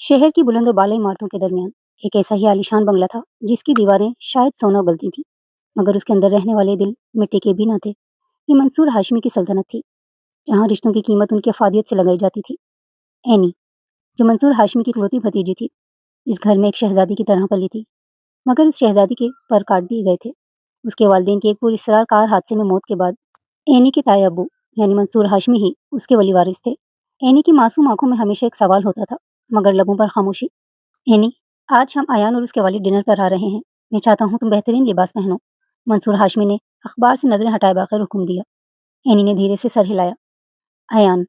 शहर की बुलंद और बाला इमारतों के दरमियान एक ऐसा ही आलीशान बंगला था जिसकी दीवारें शायद सोना उगलती थी, मगर उसके अंदर रहने वाले दिल मिट्टी के भी न थे। ये मंसूर हाशमी की सल्तनत थी, जहाँ रिश्तों की कीमत उनकी अफादियत से लगाई जाती थी। एनी, जो मंसूर हाशमी की इकलौती भतीजी थी, इस घर में एक शहजादी की तरह पली थी, मगर उस शहजादी के पर काट दिए गए थे। उसके वालिदैन की एक पुरस्कार कार हादसे में मौत के बाद एनी के ताए अब्बू यानी मंसूर हाशमी ही उसके वली वारिस थे। एनी की मासूम आंखों में हमेशा एक सवाल होता था, मगर लबों पर खामोशी। एनी, आज हम अयान और उसके वालिद डिनर पर आ रहे हैं। मैं चाहता हूँ तुम बेहतरीन लिबास पहनो। मंसूर हाशमी ने अखबार से नजरें हटाए बगैर हुक्म दिया। एनी ने धीरे से सर हिलाया। अयान,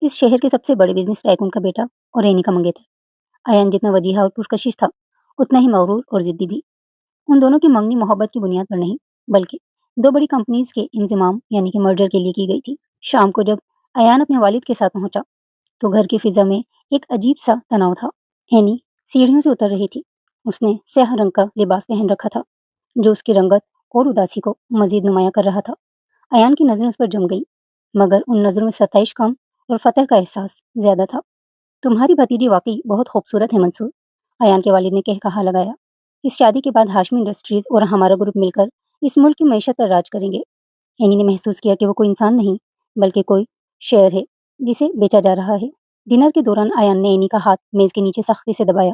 इस शहर के सबसे बड़े बिजनेस टाइकून का बेटा और एनी का मंगेतर। अयान जितना वजीहा और पुरकशिश था, उतना ही मगरूर और जिद्दी भी। उन दोनों की मंगनी मोहब्बत की बुनियाद पर नहीं, बल्कि दो बड़ी कंपनीज के इंजमाम यानी कि मर्जर के लिए की गई थी। शाम को जब अयान अपने वालिद के साथ पहुंचा, तो घर की फिजा में एक अजीब सा तनाव था। एनी सीढ़ियों से उतर रही थी। उसने स्याह रंग का लिबास पहन रखा था, जो उसकी रंगत और उदासी को मजीद नुमाया कर रहा था। अयान की नजरें उस पर जम गई, मगर उन नजरों में सताइश कम और फतह का एहसास ज्यादा था। तुम्हारी भतीजी वाकई बहुत खूबसूरत है मंसूर, अयान के वालिद ने कह कहा लगाया। इस शादी के बाद हाशमी इंडस्ट्रीज और हमारा ग्रुप मिलकर इस मुल्क की मईशत पर राज करेंगे। एनी ने महसूस किया कि वो कोई इंसान नहीं, बल्कि कोई शेर है जिसे बेचा जा रहा है। डिनर के दौरान अयान ने एनी का हाथ मेज के नीचे सख्ती से दबाया।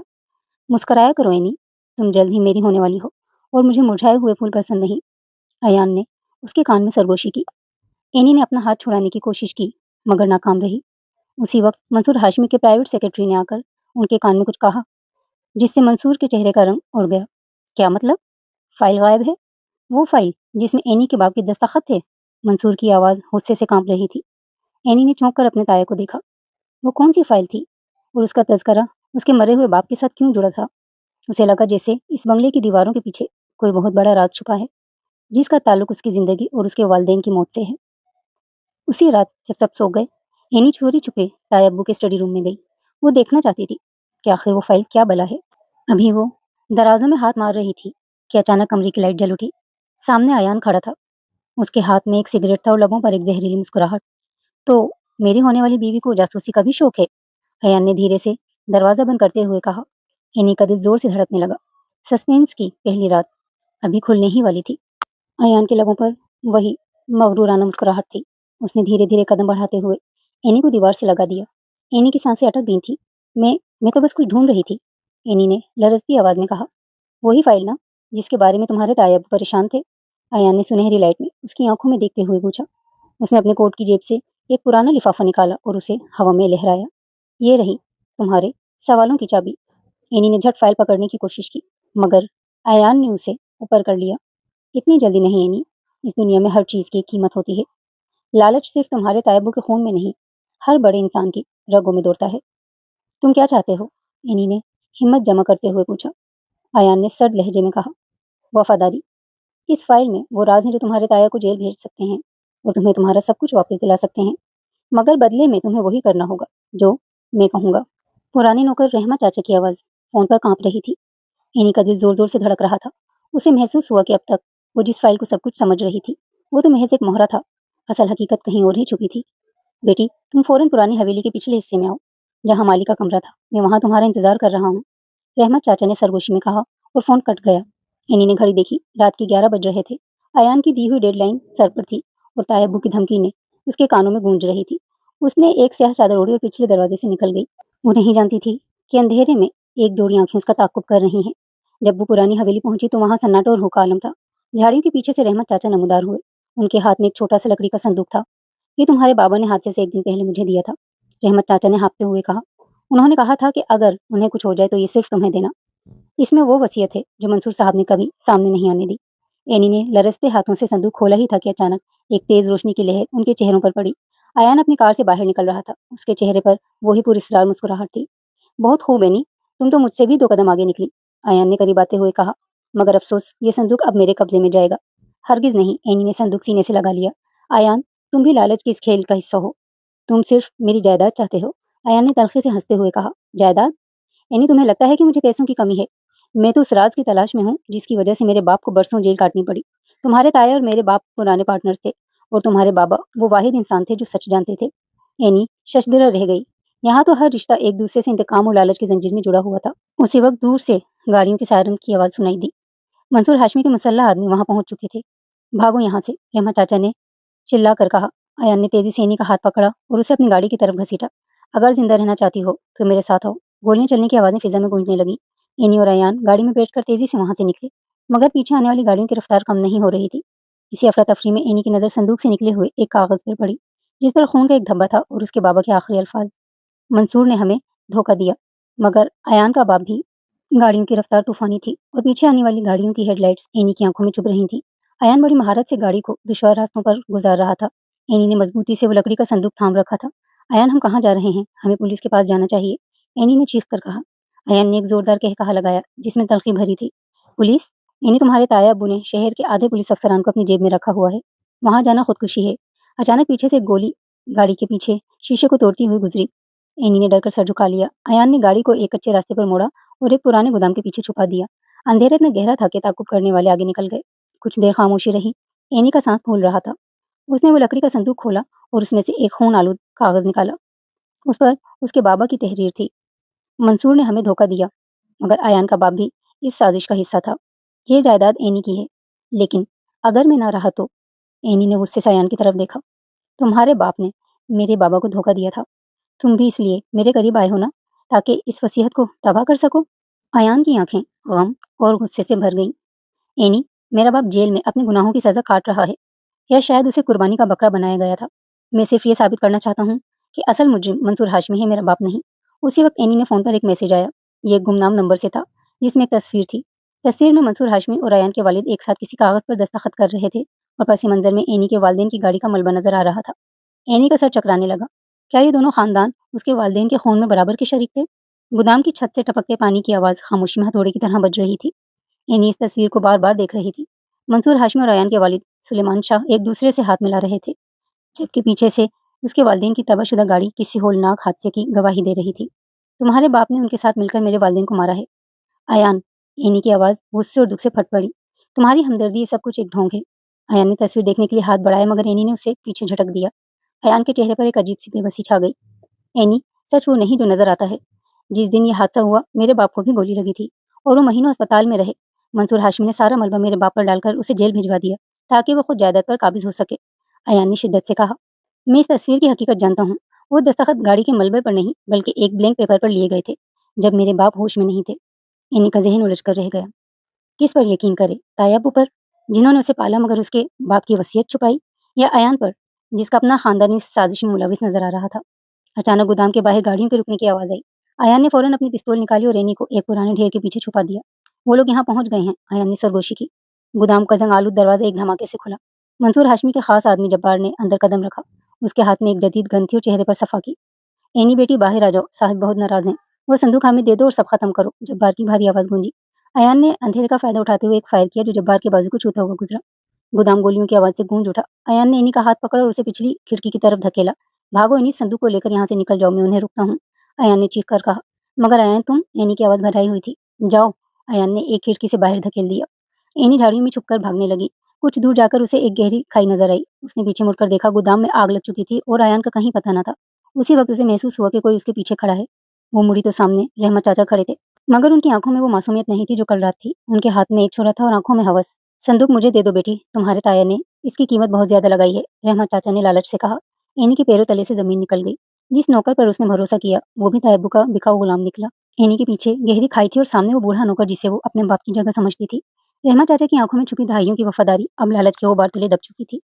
मुस्कुराया करो एनी, तुम जल्द ही मेरी होने वाली हो, और मुझे मुरझाए हुए फूल पसंद नहीं। अयान ने उसके कान में सरगोशी की। एनी ने अपना हाथ छुड़ाने की कोशिश की, मगर नाकाम रही। उसी वक्त मंसूर हाशमी के प्राइवेट सेक्रेटरी ने आकर उनके कान में कुछ कहा, जिससे मंसूर के चेहरे का रंग उड़ गया। क्या मतलब? फाइल गायब है? वो फाइल जिसमें एनी के बाप के दस्तखत थे? मंसूर की आवाज गुस्से से कांप रही थी। एनी ने चौंक कर अपने ताए को देखा। वो कौन सी फाइल थी, और उसका तज़किरा उसके मरे हुए बाप के साथ क्यों जुड़ा था? उसे लगा जैसे इस बंगले की दीवारों के पीछे कोई बहुत बड़ा राज छुपा है, जिसका ताल्लुक उसकी जिंदगी और उसके वालिदैन की मौत से है। उसी रात जब सब सो गए, एनी चोरी छुपे ताए अब्बू के स्टडी रूम में गई। वो देखना चाहती थी कि आखिर वो फाइल क्या बला है। अभी वो दराजों में हाथ मार रही थी कि अचानक कमरे की लाइट जल उठी। सामने अयान खड़ा था। उसके हाथ में एक सिगरेट था और लबों पर एक जहरीली मुस्कुराहट। तो मेरी होने वाली बीवी को जासूसी का भी शौक है? अयान ने धीरे से दरवाजा बंद करते हुए कहा। एनी का दिल जोर से धड़कने लगा। सस्पेंस की पहली रात अभी खुलने ही वाली थी। अयान के लबों पर वही मगरूराना मुस्कुराहट थी। उसने धीरे धीरे कदम बढ़ाते हुए एनी को दीवार से लगा दिया। एनी की सांसें अटक गई थी। मैं तो बस कुछ ढूंढ रही थी, एनी ने लरजती आवाज में कहा। वही फाइल ना, जिसके बारे में तुम्हारे ताए अब्बू परेशान थे? अयान ने सुनहरी लाइट में उसकी आंखों में देखते हुए पूछा। उसने अपने कोट की जेब से एक पुराना लिफाफा निकाला और उसे हवा में लहराया। ये रही तुम्हारे सवालों की चाबी। एनी ने झट फाइल पकड़ने की कोशिश की, मगर अयान ने उसे ऊपर कर लिया। इतनी जल्दी नहीं एनी, इस दुनिया में हर चीज की एक कीमत होती है। लालच सिर्फ तुम्हारे तायबू के खून में नहीं, हर बड़े इंसान की रगों में दौड़ता है। तुम क्या चाहते हो? एनी ने हिम्मत जमा करते हुए पूछा। अयान ने सर्द लहजे में कहा, वफादारी। इस फाइल में वो राज हैं जो तुम्हारे ताया को जेल भेज सकते हैं और तुम्हें तुम्हारा सब कुछ वापस दिला सकते हैं, मगर बदले में तुम्हें वही करना होगा जो मैं कहूँगा। पुराने नौकर रहमा चाचा की आवाज फोन पर कांप रही थी। एनी का दिल जोर जोर से धड़क रहा था। उसे महसूस हुआ कि अब तक वो जिस फाइल को सब कुछ समझ रही थी, वो तो महज एक मोहरा था। असल हकीकत कहीं और ही छुपी थी। बेटी, तुम फौरन पुरानी हवेली के पिछले हिस्से में आओ, जहाँ माली का कमरा था। मैं वहां तुम्हारा इंतजार कर रहा हूँ, रहमत चाचा ने सरगोशी में कहा, और फोन कट गया। एनी ने घड़ी देखी, रात के 11 बज रहे थे। अयान की दी हुई डेडलाइन सर पर थी और तायब्बू की धमकी ने उसके कानों में गूंज रही थी। उसने एक स्याह चादर ओढ़ी और पिछले दरवाजे से निकल गई। वो नहीं जानती थी कि अंधेरे में एक जोड़ी आंखें उसका ताक्कुब कर रही हैं। जब वो पुरानी हवेली पहुंची तो वहां सन्नाटा और हुक्का आलम था। झाड़ियों के पीछे से रहमत चाचा नमूदार हुए। उनके हाथ में एक छोटा सा लकड़ी का संदूक था। ये तुम्हारे बाबा ने हादसे से एक दिन पहले मुझे दिया था, रहमत चाचा ने हाँफते हुए कहा। उन्होंने कहा था कि अगर उन्हें कुछ हो जाए तो ये सिर्फ तुम्हें देना। इसमें वो वसीयत है जो मंसूर साहब ने कभी सामने नहीं आने दी। एनी ने लरजते हाथों से संदूक खोला ही था कि अचानक एक तेज रोशनी की लहर उनके चेहरों पर पड़ी। अयान अपनी कार से बाहर निकल रहा था। उसके चेहरे पर वही पुरस्कार मुस्कुराहट थी। बहुत खूब एनी, तुम तो मुझसे भी 2 कदम आगे निकली, अयान ने करीब आते हुए कहा। मगर अफसोस, ये संदूक अब मेरे कब्जे में जाएगा। हरगिज नहीं, एनी ने संदूक सीने से लगा लिया। अयान, तुम भी लालच के इस खेल का हिस्सा हो। तुम सिर्फ मेरी जायदाद चाहते हो, अयान ने तलखी से हंसते हुए कहा। जायदाद? एनी, तुम्हें लगता है कि मुझे पैसों की कमी है? मैं तो उस राज की तलाश में हूँ जिसकी वजह से मेरे बाप को बरसों जेल काटनी पड़ी। तुम्हारे ताया और मेरे बाप पुराने पार्टनर थे, और तुम्हारे बाबा वो वाहिद इंसान थे जो सच जानते थे। एनी शशदरा रह गई। यहाँ तो हर रिश्ता एक दूसरे से इंतकाम और लालच की जंजीर में जुड़ा हुआ था। उसी वक्त दूर से गाड़ियों के सायरन की आवाज़ सुनाई दी। मंसूर हाशमी के मुसल्लह आदमी वहां पहुंच चुके थे। भागो यहाँ से, रहमा चाचा ने चिल्ला कर कहा। अयान ने तेजी से एनी का हाथ पकड़ा और उसे अपनी गाड़ी की तरफ घसीटा। अगर जिंदा रहना चाहती हो तो मेरे साथ आओ। गोलियां चलने की आवाजें फिजा में गूंजने लगी। एनी और अयान गाड़ी में बैठकर तेजी से वहां से निकले, मगर पीछे आने वाली गाड़ियों की रफ्तार कम नहीं हो रही थी। इसी अफरा तफरी में एनी की नजर संदूक से निकले हुए एक कागज पर पड़ी, जिस पर खून का एक धब्बा था और उसके बाबा के आखिरी अल्फाज, मंसूर ने हमें धोखा दिया। मगर अयान का बाप भी। गाड़ियों की रफ्तार तूफानी थी और पीछे आने वाली गाड़ियों की हेडलाइट्स एनी की आंखों में चुभ रही थी। अयान बड़ी महारत से गाड़ी को दुश्वार रास्तों पर गुजार रहा था। एनी ने मजबूती से वो लकड़ी का संदूक थाम रखा था। अयान, हम कहाँ जा रहे हैं? हमें पुलिस के पास जाना चाहिए, एनी ने चीख कर कहा। अयान ने एक जोरदार कहकहा लगाया जिसमें तलखी भरी थी। पुलिस? एनी, तुम्हारे ताया अब्बू ने शहर के आधे पुलिस अफसरान को अपनी जेब में रखा हुआ है। वहां जाना खुदकुशी है। अचानक पीछे से एक गोली गाड़ी के पीछे शीशे को तोड़ती हुई गुजरी। एनी ने डरकर सर झुका लिया। अयान ने गाड़ी को एक कच्चे रास्ते पर मोड़ा और एक पुराने गोदाम के पीछे छुपा दिया। अंधेरा इतना गहरा था कि ताकुब करने वाले आगे निकल गए। कुछ देर खामोशी रही। एनी का सांस फूल रहा था। उसने वो लकड़ी का संदूक खोला और उसमें से एक खून आलूद कागज निकाला। उस पर उसके बाबा की तहरीर थी। मंसूर ने हमें धोखा दिया, मगर अयान का बाप भी इस साजिश का हिस्सा था। ये जायदाद एनी की है, लेकिन अगर मैं ना रहा तो? एनी ने गुस्से से अयान की तरफ देखा। तुम्हारे बाप ने मेरे बाबा को धोखा दिया था। तुम भी इसलिए मेरे करीब आए हो ना, ताकि इस वसीयत को तबाह कर सको? अयान की आंखें गम और गुस्से से भर गईं। एनी, मेरा बाप जेल में अपने गुनाहों की सजा काट रहा है, या शायद उसे कुर्बानी का बकरा बनाया गया था। मैं सिर्फ ये साबित करना चाहता हूँ कि असल मुजरिम मंसूर हाशमी है, मेरा बाप नहीं। उसी वक्त एनी ने फोन पर एक मैसेज आया। ये एक गुमनाम नंबर से था, जिसमें एक तस्वीर थी। तस्वीर में मंसूर हाशमी और अयान के वालिद एक साथ किसी कागज पर दस्तखत कर रहे थे और पसी मंजर में एनी के वालिदैन की गाड़ी का मलबा नजर आ रहा था। एनी का सर चकराने लगा। क्या ये दोनों खानदान उसके वालिदैन के खून में बराबर के शरीक थे? गोदाम की छत से टपकते पानी की आवाज खामोशी में हथौड़े की तरह बज रही थी। एनी इस तस्वीर को बार बार देख रही थी। मंसूर हाशमी और अयान के वालिद सुलेमान शाह एक दूसरे से हाथ मिला रहे थे, जबकि पीछे से उसके वालिदैन की तबाहशुदा गाड़ी किसी होलनाक हादसे की गवाही दे रही थी। तुम्हारे बाप ने उनके साथ मिलकर मेरे वालिदैन को मारा है। अयान, एनी की आवाज गुस्से और दुख से फट पड़ी। तुम्हारी हमदर्दी ये सब कुछ एक ढोंग है। अयान ने तस्वीर देखने के लिए हाथ बढ़ाया, मगर एनी ने उसे पीछे झटक दिया। अयान के चेहरे पर एक अजीब सी बेबसी छा गई। एनी, सच वो नहीं जो नजर आता है। जिस दिन ये हादसा हुआ, मेरे बाप को भी गोली लगी थी और वो महीनों अस्पताल में रहे। मंसूर हाशमी ने सारा मलबा मेरे बाप पर डालकर उसे जेल भिजवा दिया, ताकि वो खुद जायदाद पर काबिज हो सके। अयान ने शिद्दत से कहा। मैं इस तस्वीर की हकीकत जानता हूँ। वो दस्तखत गाड़ी के मलबे पर नहीं, बल्कि एक ब्लैंक पेपर पर लिए गए थे, जब मेरे बाप होश में नहीं थे। एनी का जहन उलझ कर रह गया। किस पर यकीन करे? ताया अब्बू पर, जिन्होंने उसे पाला मगर उसके बाप की वसीयत छुपाई, या अयान पर, जिसका अपना खानदान इस साजिश में मुलविस नजर आ रहा था? अचानक गोदाम के बाहर गाड़ियों के रुकने की आवाज आई। अयान ने फौरन अपनी पिस्तौल निकाली और एनी को एक पुराने ढेर के पीछे छुपा दिया। वो लोग यहाँ पहुंच गए हैं, अयान ने सरगोशी की। गोदाम का जंग आलूद दरवाजा एक धमाके से खुला। मंसूर हाशमी के खास आदमी जब्बार ने अंदर कदम रखा। उसके हाथ में एक जदीद गन थी और चेहरे पर सफा की। एनी बेटी, बाहर आ जाओ, साहिब बहुत नाराज हैं। वो संदूक हमें दे दो और सब खत्म करो, जब्बार की भारी आवाज गूंजी। अयान ने अंधेरे का फायदा उठाते हुए एक फायर किया, जो जब्बार के बाजू को छूता हुआ गुजरा। गोदाम गोलियों की आवाज से गूंज उठा। अयान ने एनी का हाथ पकड़ा और उसे पिछली खिड़की की तरफ धकेला। भागो एनी, संदूक को लेकर यहाँ से निकल जाओ, मैं उन्हें रुकता हूँ, अयान ने चीख कर कहा। मगर अयान, तुम, एनी की आवाज भराई हुई थी। जाओ, अयान ने एक खिड़की से बाहर धकेल दिया। एनी झाड़ियों में छुपकर भागने लगी। कुछ दूर जाकर उसे एक गहरी खाई नजर आई। उसने पीछे मुड़कर देखा। गोदाम में आग लग चुकी थी और अयान का कहीं पता न था। उसी वक्त उसे महसूस हुआ कि कोई उसके पीछे खड़ा है। वो मुड़ी तो सामने रहमत चाचा खड़े थे, मगर उनकी आंखों में वो मासूमियत नहीं थी जो कल रात थी। उनके हाथ में एक छोरा था और आंखों में हवस। संदूक मुझे दे दो बेटी, तुम्हारे ताया ने इसकी कीमत बहुत ज्यादा लगाई है, रहमत चाचा ने लालच से कहा। एनी के पैरों तले से जमीन निकल गई। जिस नौकर पर उसने भरोसा किया, वो भी तायब्बू का बिकाऊ गुलाम निकला। एनी के पीछे गहरी खाई थी और सामने वो बूढ़ा नौकर जिसे वो अपने बाप की जगह समझती थी। रहमत चाचा की आंखों में छुपी दहाइयों की वफादारी अब लालच के गुबार तले दब चुकी थी।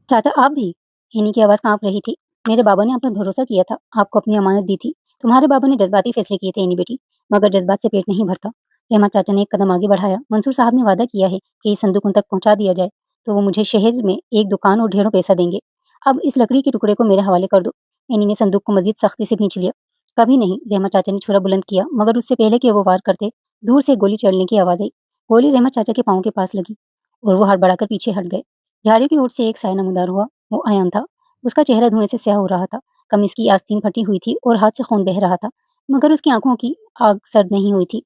चाचा, आप भी? एनी की आवाज कांप रही थी। मेरे बाबा ने आप पर भरोसा किया था, आपको अपनी अमानत दी थी। तुम्हारे बाबा ने जज्बाती फैसले किए थे एनी बेटी, मगर जज्बात से पेट नहीं भरता। रहमत चाचा ने एक कदम आगे बढ़ाया। मंसूर साहब ने वादा किया है कि ये संदूक उन तक पहुंचा दिया जाए तो वो मुझे शहर में एक दुकान और ढेरों पैसा देंगे। अब इस लकड़ी के टुकड़े को मेरे हवाले कर दो। एनी ने संदूक को मजीद सख्ती से खींच लिया। कभी नहीं, रहमत चाचा ने छुरा बुलंद किया, मगर उससे पहले कि वो वार करते, दूर से गोली चढ़ने की आवाज आई। गोली रहमत चाचा के पांव के पास लगी और वो हाथ बढ़ाकर पीछे हट गए। झाड़ियों की ओर से एक साया नमूदार हुआ। वो अयान था। उसका चेहरा धुएं से स्याह हो रहा था। कमीज की आस्तीन फटी हुई थी और हाथ से खून बह रहा था, मगर उसकी आंखों की आग सर्द नहीं हुई थी।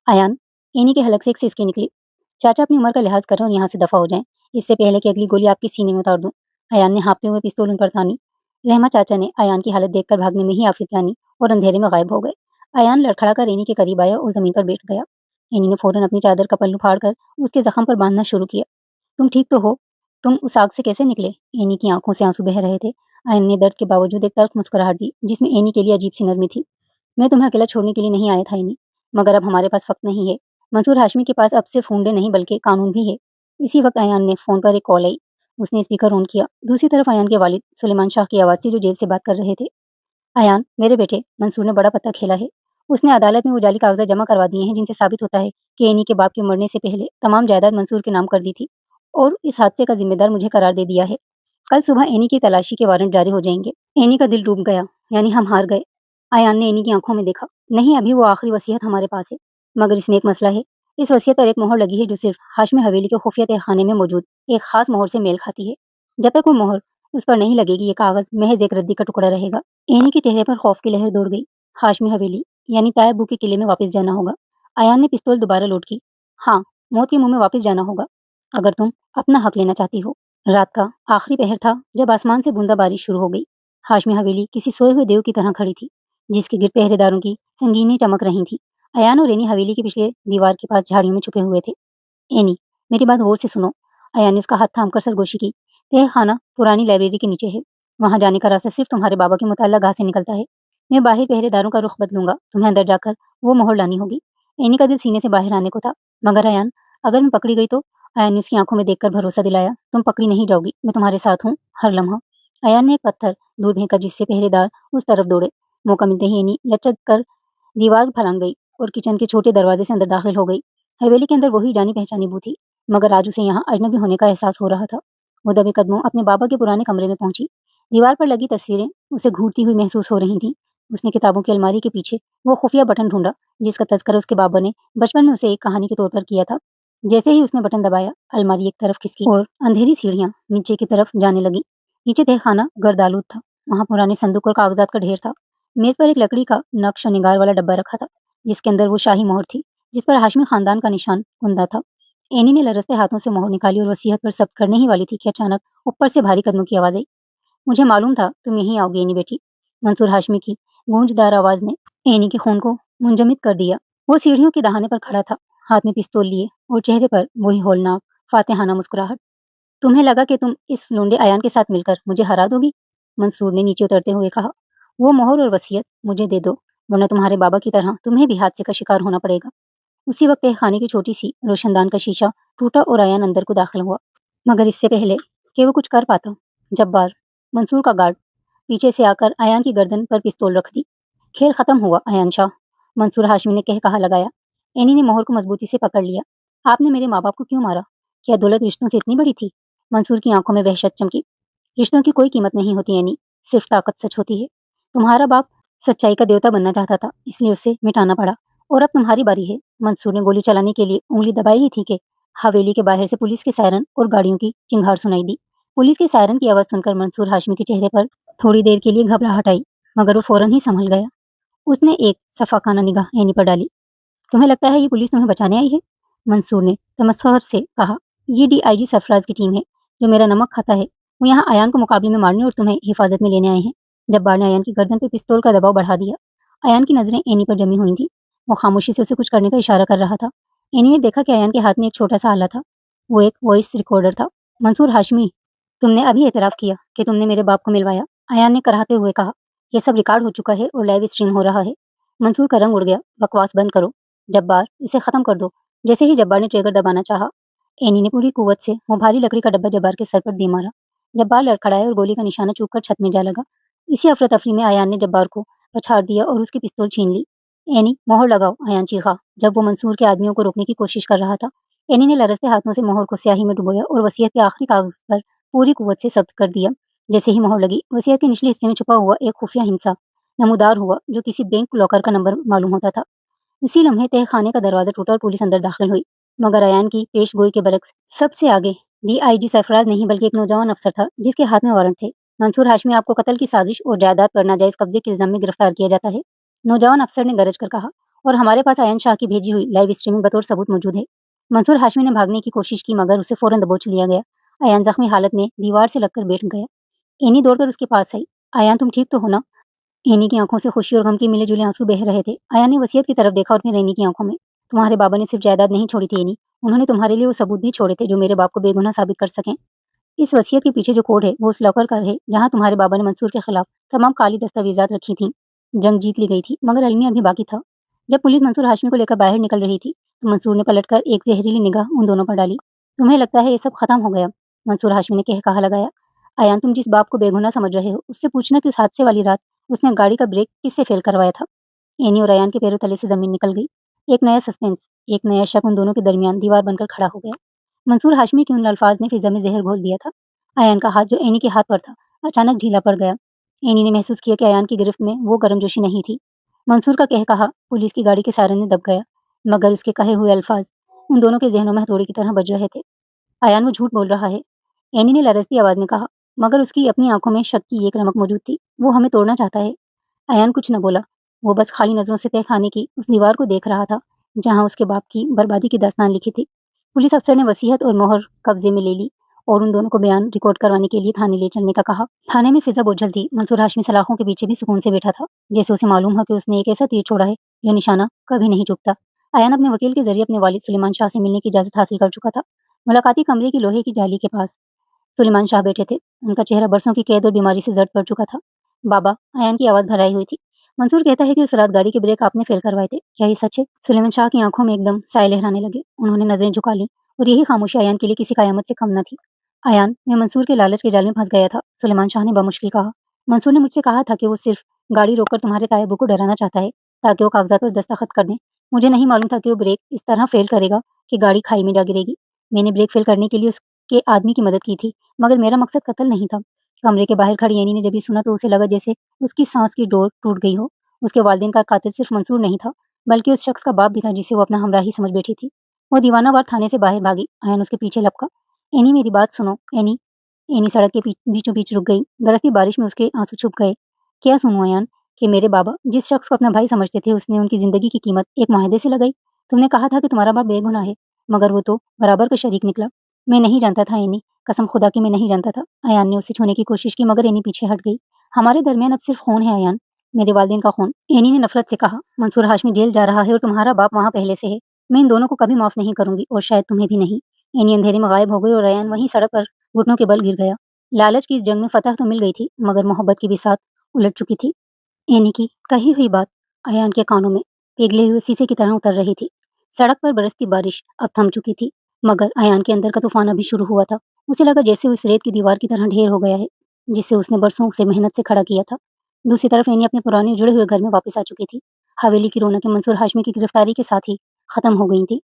अयान, एनी के हलक से एक सिसकी निकली। चाचा, अपनी उम्र का लिहाज करें और यहाँ से दफा हो जाएं, इससे पहले कि अगली गोली आपके सीने में उतार दूं। अयान ने हाँफते हुए पिस्तौल उन पर तानी। रहमत चाचा ने अयान की हालत देखकर भागने में ही आफियत जानी और अंधेरे में गायब हो गए। अयान लड़खड़ा कर एनी के करीब आया और जमीन पर बैठ गया। एनी ने फौरन अपनी चादर का पल्लू फाड़कर उसके जख्म पर बांधना शुरू किया। तुम ठीक तो हो? तुम उस आग से कैसे निकले? एनी की आंखों से आंसू बह रहे थे। अयान ने दर्द के बावजूद एक तल्ख मुस्कुराहट दी, जिसमें एनी के लिए अजीब सी नरमी थी। मैं तुम्हें अकेला छोड़ने के लिए नहीं आया था एनी, मगर अब हमारे पास वक्त नहीं है। मंसूर हाशमी के पास अब सिर्फ हुंडे नहीं बल्कि कानून भी है। इसी वक्त अयान ने फोन पर एक कॉल आई। उसने स्पीकर ऑन किया। दूसरी तरफ अयान के वालिद सुलेमान शाह की आवाज थी, जो जेल से बात कर रहे थे। अयान, मेरे बेटे, मंसूर ने बड़ा पत्थर खेला है। उसने अदालत में वो जाली कागजात जमा करवा दिए हैं जिनसे साबित होता है कि एनी के बाप के मरने से पहले तमाम जायदाद मंसूर के नाम कर दी थी, और इस हादसे का जिम्मेदार मुझे करार दे दिया है। कल सुबह एनी की तलाशी के वारंट जारी हो जाएंगे। एनी का दिल डूब गया, यानी हम हार गए। अयान ने एनी की आंखों में देखा। नहीं, अभी वो आखिरी वसीयत हमारे पास है, मगर इसमें एक मसला है। इस वसीयत पर एक मोहर लगी है जो सिर्फ हाशमी हवेली के खुफिया तहखाने में मौजूद एक खास मोहर से मेल खाती है। जब तक वो मोहर उस पर नहीं लगेगी, ये कागज महज एक रद्दी का टुकड़ा रहेगा। एनी के चेहरे पर खौफ की लहर दौड़ गई। हाशमी हवेली यानी तायबू के किले में वापस जाना होगा। अयान ने पिस्तौल दोबारा लोड की। हाँ, मौत के मुंह में वापस जाना होगा, अगर तुम अपना हक लेना चाहती हो। रात का आखिरी पहर था जब आसमान से बूंदाबांदी शुरू हो गई। हाशमी हवेली किसी सोए हुए देव की तरह खड़ी थी, जिसके गिर्द पहरेदारों की संगीनें चमक रही थी। अयान और एनी हवेली के पिछले दीवार के पास झाड़ियों में छुपे हुए थे। एनी, मेरी बात गौर से सुनो। अयान ने उसका हाथ थामकर सरगोशी की। तहखाना पुरानी लाइब्रेरी के नीचे है। वहां जाने का रास्ता सिर्फ तुम्हारे बाबा के मुतल्ला गाह से निकलता है। मैं बाहर पहरेदारों का रुख बदलूंगा, तुम्हें अंदर जाकर वो मोहर लानी होगी। एनी का दिल सीने से बाहर आने को था, मगर अयान, अगर मैं पकड़ी गई तो? अयान ने उसकी आंखों में देखकर भरोसा दिलाया। तुम पकड़ी नहीं जाओगी, मैं तुम्हारे साथ हूँ हर लम्हा। अयान ने एक पत्थर दूर फेंका, जिससे पहरेदार उस तरफ दौड़े। मौका मिलते ही एनी लचक कर दीवार फलांग गई और किचन के छोटे दरवाजे से अंदर दाखिल हो गई। हवेली के अंदर वही जानी पहचानी बू थी, मगर आज उसे यहाँ अजनबी होने का एहसास हो रहा था। वो दबे कदमों अपने बाबा के पुराने कमरे में पहुंची। दीवार पर लगी तस्वीरें उसे घूरती हुई महसूस हो रही थीं। उसने किताबों की अलमारी के पीछे वो खुफिया बटन ढूंढा, जिसका तज़किरा उसके बाबा ने बचपन में उसे एक कहानी के तौर पर किया था। जैसे ही उसने बटन दबाया, अलमारी एक तरफ खिसकी और अंधेरी सीढ़ियां नीचे की तरफ जाने लगी। नीचे तहखाना गर्दालूद था। वहां पुराने संदूक और कागजात का ढेर था। मेज पर एक लकड़ी का नक्श और निगार वाला डब्बा रखा था, जिसके अंदर वो शाही मोहर थी, जिस पर हाशमी खानदान का निशान कुंदा था। एनी ने लरजते हाथों से मोहर निकाली और वसीयत पर सब्त करने ही वाली थी कि अचानक ऊपर से भारी कदमों की आवाज आई। मुझे मालूम था तुम यहीं आओगी एनी बेटी। मंसूर हाशमी की गूंजदार आवाज ने एनी के खून को मुंजमद कर दिया। वो सीढ़ियों के दहाने पर खड़ा था, हाथ में पिस्तौल लिए और चेहरे पर वही होलनाक फातिहाना मुस्कुराहट। तुम्हें लगा कि तुम इस लूंडे अयान के साथ मिलकर मुझे हरा दोगी? मंसूर ने नीचे उतरते हुए कहा। वो मोहर और वसीयत मुझे दे दो, वरना तुम्हारे बाबा की तरह तुम्हें भी हादसे का शिकार होना पड़ेगा। उसी वक्त खाने की छोटी सी रोशनदान का शीशा टूटा और अयान अंदर को दाखिल हुआ। मगर इससे पहले कि वो कुछ कर पाता, जब्बार, मंसूर का गार्ड, पीछे से आकर अयान की गर्दन पर पिस्तौल रख दी। खेल खत्म हुआ अयान शाह, मंसूर हाशमी ने कह कहा लगाया। एनी ने मोहर को मजबूती से पकड़ लिया। आपने मेरे माँ बाप को क्यों मारा? क्या दौलत रिश्तों से इतनी बड़ी थी? मंसूर की आंखों में वहशत चमकी। रिश्तों की कोई कीमत नहीं होती एनी, सिर्फ ताकत सच होती है। तुम्हारा बाप सच्चाई का देवता बनना चाहता था, इसलिए उसे मिटाना पड़ा, और अब तुम्हारी बारी है। मंसूर ने गोली चलाने के लिए उंगली दबाई ही थी कि हवेली के बाहर से पुलिस के सायरन और गाड़ियों की चिंगार सुनाई दी। पुलिस के सायरन की आवाज सुनकर मंसूर हाशमी के चेहरे पर थोड़ी देर के लिए घबराहट आई, मगर वो फौरन ही संभल गया। उसने एक सफाकाना निगाह एनी पर डाली। तुम्हें लगता है ये पुलिस तुम्हें बचाने आई है? मंसूर ने तमस्खुर से कहा। ये डीआईजी सरफराज की टीम है, जो मेरा नमक खाता है। वो यहाँ अयान को मुकाबले में मारने और तुम्हें हिफाजत में लेने आए हैं। जब्बार ने अयान की गर्दन पर पिस्तौल का दबाव बढ़ा दिया। अयान की नजरें एनी पर जमी हुई थी। वो खामोशी से उसे कुछ करने का इशारा कर रहा था। एनी ने देखा कि अयान के हाथ में एक छोटा सा आला था। वो एक वॉइस रिकॉर्डर था। मंसूर हाशमी, तुमने अभी एतराफ किया कि तुमने मेरे बाप को मिलवाया, अयान ने कराहते हुए कहा। यह सब रिकॉर्ड हो चुका है और लाइव स्ट्रीम हो रहा है। मंसूर का रंग उड़ गया। बकवास बंद करो जब्बार, इसे खत्म कर दो। जैसे ही जब्बार ने ट्रिगर दबाना चाहा, एनी ने पूरी कुव्वत से वो भारी लकड़ी का डब्बा जब्बार के सर पर दे मारा। जब्बार लड़खड़ाया और गोली का निशाना चूककर छत में जा लगा। इसी अफरा तफरी में अयान ने जब्बार को पछाड़ दिया और उसकी पिस्तौल छीन ली। एनी, मोहर लगाओ, अयान चीखा जब वो मंसूर के आदमियों को रोकने की कोशिश कर रहा था। एनी ने लरजते हाथों से मोहर को स्याही में डुबोया और वसीयत के आखिरी कागज पर पूरी कुव्वत से सब्त कर दिया। जैसे ही मोहर लगी, वसीयत के निचले हिस्से में छुपा हुआ एक खुफिया हिंसा नमूदार हुआ, जो किसी बैंक लॉकर का नंबर मालूम होता था। इसी लम्हे तहखाने का दरवाजा टूटा और पुलिस अंदर दाखिल हुई, मगर अयान की पेशगोई के बरक्स सबसे आगे डीआईजी सरफराज नहीं बल्कि एक नौजवान अफसर था, जिसके हाथ में वारंट थे। मंसूर हाशमी, आपको कत्ल की साजिश और जायदाद पर नाजायज कब्जे के इल्जाम में गिरफ्तार किया जाता है, नौजवान अफसर ने गरज कर कहा। और हमारे पास अयान शाह की भेजी हुई लाइव स्ट्रीमिंग बतौर सबूत मौजूद है। मंसूर हाशमी ने भागने की कोशिश की, मगर उसे फौरन दबोच लिया गया। अयान जख्मी हालत में दीवार से लगकर बैठ गया। एनी दौड़कर उसके पास आई। अयान, तुम ठीक तो हो ना? एनी की आंखों से खुशी और गम के मिले-जुले आंसू बह रहे थे। आयान ने वसीयत की तरफ देखा और फिर एनी की आंखों में। तुम्हारे बाबा ने सिर्फ जायदाद नहीं छोड़ी थी एनी, उन्होंने तुम्हारे लिए वो सबूत भी छोड़े थे जो मेरे बाप को बेगुनाह साबित कर सकें। इस वसीयत के पीछे जो कोड है वो उस लॉकर का है जहाँ तुम्हारे बाबा ने मंसूर के खिलाफ तमाम काली दस्तावेजात रखी थी। जंग जीत ली गई थी मगर अलमिया अभी बाकी था। जब पुलिस मंसूर हाशमी को लेकर बाहर निकल रही थी तो मंसूर ने पलटकर एक जहरीली निगाह उन दोनों पर डाली। तुम्हें लगता है ये सब खत्म हो गया? मंसूर हाशमी ने कहा लगाया। आयान, तुम जिस बाप को बेगुनाह समझ रहे हो उससे पूछना कि उस हादसे वाली रात उसने गाड़ी का ब्रेक किससे फेल करवाया था। एनी और अयान के पैरों तले से जमीन निकल गई। एक नया सस्पेंस, एक नया शक उन दोनों के दरमियान दीवार बनकर खड़ा हो गया। मंसूर हाशमी के उन अल्फाज ने फिजा में जहर घोल दिया था। अयान का हाथ जो एनी के हाथ पर था अचानक ढीला पड़ गया। एनी ने महसूस किया कि अयान की गिरफ्त में वो गर्मजोशी नहीं थी। मंसूर का कहा पुलिस की गाड़ी के सायरन में दब गया, मगर उसके कहे हुए अल्फाज उन दोनों के जहनों में हथौड़ी की तरह बज रहे थे। अयान, वो झूठ बोल रहा है, एनी ने लरजती आवाज में कहा, मगर उसकी अपनी आंखों में शक की एक रमक मौजूद थी। वो हमें तोड़ना चाहता है। अयान कुछ न बोला। वो बस खाली नजरों से तह खाने की उस दीवार को देख रहा था जहां उसके बाप की बर्बादी की दास्तान लिखी थी। पुलिस अफसर ने वसीयत और मोहर कब्जे में ले ली और उन दोनों को बयान रिकॉर्ड करवाने के लिए थाने ले चलने का कहा। थाने में फिजा बोझल थी। मंसूर हाशमी सलाखों के पीछे भी सुकून से बैठा था, जैसे उसे मालूम हो कि उसने एक ऐसा तीर छोड़ा है जो निशाना कभी नहीं चूकता। अयान अपने वकील के जरिए अपने वालिद सुलेमान शाह से मिलने की इजाजत हासिल कर चुका था। मुलाकाती कमरे की लोहे की जाली के पास सुलेमान शाह बैठे थे। उनका चेहरा बरसों की कैद और बीमारी से जर्द पड़ चुका था। बाबा, अयान की आवाज भराई हुई थी। मंसूर कहता है कि उस रात गाड़ी के ब्रेक आपने फेल करवाए थे, क्या ये सच है? सुलेमान शाह की आंखों में एकदम साए लहराने लगे। उन्होंने नजरें झुका ली और यही खामोशी अयान के लिए किसी कयामत से कम न थी। अयान, मैं मंसूर के लालच के जाल में फंस गया था, सुलेमान शाह ने बमुश्किल कहा। मंसूर ने मुझसे कहा था कि वो सिर्फ गाड़ी रोककर तुम्हारे तायबू को डराना चाहता है ताकि वो कागजात पर दस्तखत कर दें। मुझे नहीं मालूम था कि वो ब्रेक इस तरह फेल करेगा कि गाड़ी खाई में जा गिरेगी। मैंने ब्रेक फेल करने के लिए उसके आदमी की मदद की थी, मगर मेरा मकसद कत्ल नहीं था। कमरे के बाहर खड़ी एनी ने जब ये सुना तो उसे लगा जैसे उसकी सांस की डोर टूट गई हो। उसके वालिदैन का कातिल सिर्फ मंसूर नहीं था, बल्कि उस शख्स का बाप भी था जिसे वो अपना हमराही समझ बैठी थी। वो दीवानावार थाने से बाहर भागी। अयान उसके पीछे लपका। एनी, मेरी बात सुनो। एनी एनी सड़क के बीचों बीच रुक गई। बरसती बारिश में उसके आंसू छुप गए। क्या सुनूं अयान? कि मेरे बाबा जिस शख्स को अपना भाई समझते थे उसने उनकी जिंदगी की कीमत एक मुआहदे से लगाई। तुमने कहा था कि तुम्हारा बाप बेगुनाह है, मगर वो तो बराबर का शरीक निकला। मैं नहीं जानता था एनी, कसम खुदा की मैं नहीं जानता था। अयान ने उसे छूने की कोशिश की मगर एनी पीछे हट गई। हमारे दरमियान अब सिर्फ खून है अयान, मेरे वालिदैन का खून। एनी ने नफरत से कहा। मंसूर हाशमी जेल जा रहा है और तुम्हारा बाप वहाँ पहले से है। मैं इन दोनों को कभी माफ नहीं करूंगी और शायद तुम्हें भी नहीं। एनी अंधेरे में गायब हो गई और अयान वहीं सड़क पर घुटनों के बल गिर गया। लालच की इस जंग में फतह तो मिल गई थी, मगर मोहब्बत की भी साथ उलट चुकी थी। एनी की कही हुई बात अयान के कानों में पिघले हुए शीशे की तरह उतर रही थी। सड़क पर बरसती बारिश अब थम चुकी थी, मगर अयान के अंदर का तूफान अभी शुरू हुआ था। उसे लगा जैसे उस रेत की दीवार की तरह ढेर हो गया है, जिसे उसने बरसों से मेहनत से खड़ा किया था। दूसरी तरफ एनी अपने पुराने जुड़े हुए घर में वापस आ चुकी थी। हवेली की रौनकें मंसूर हाशमी की गिरफ्तारी के साथ ही खत्म हो गई थी।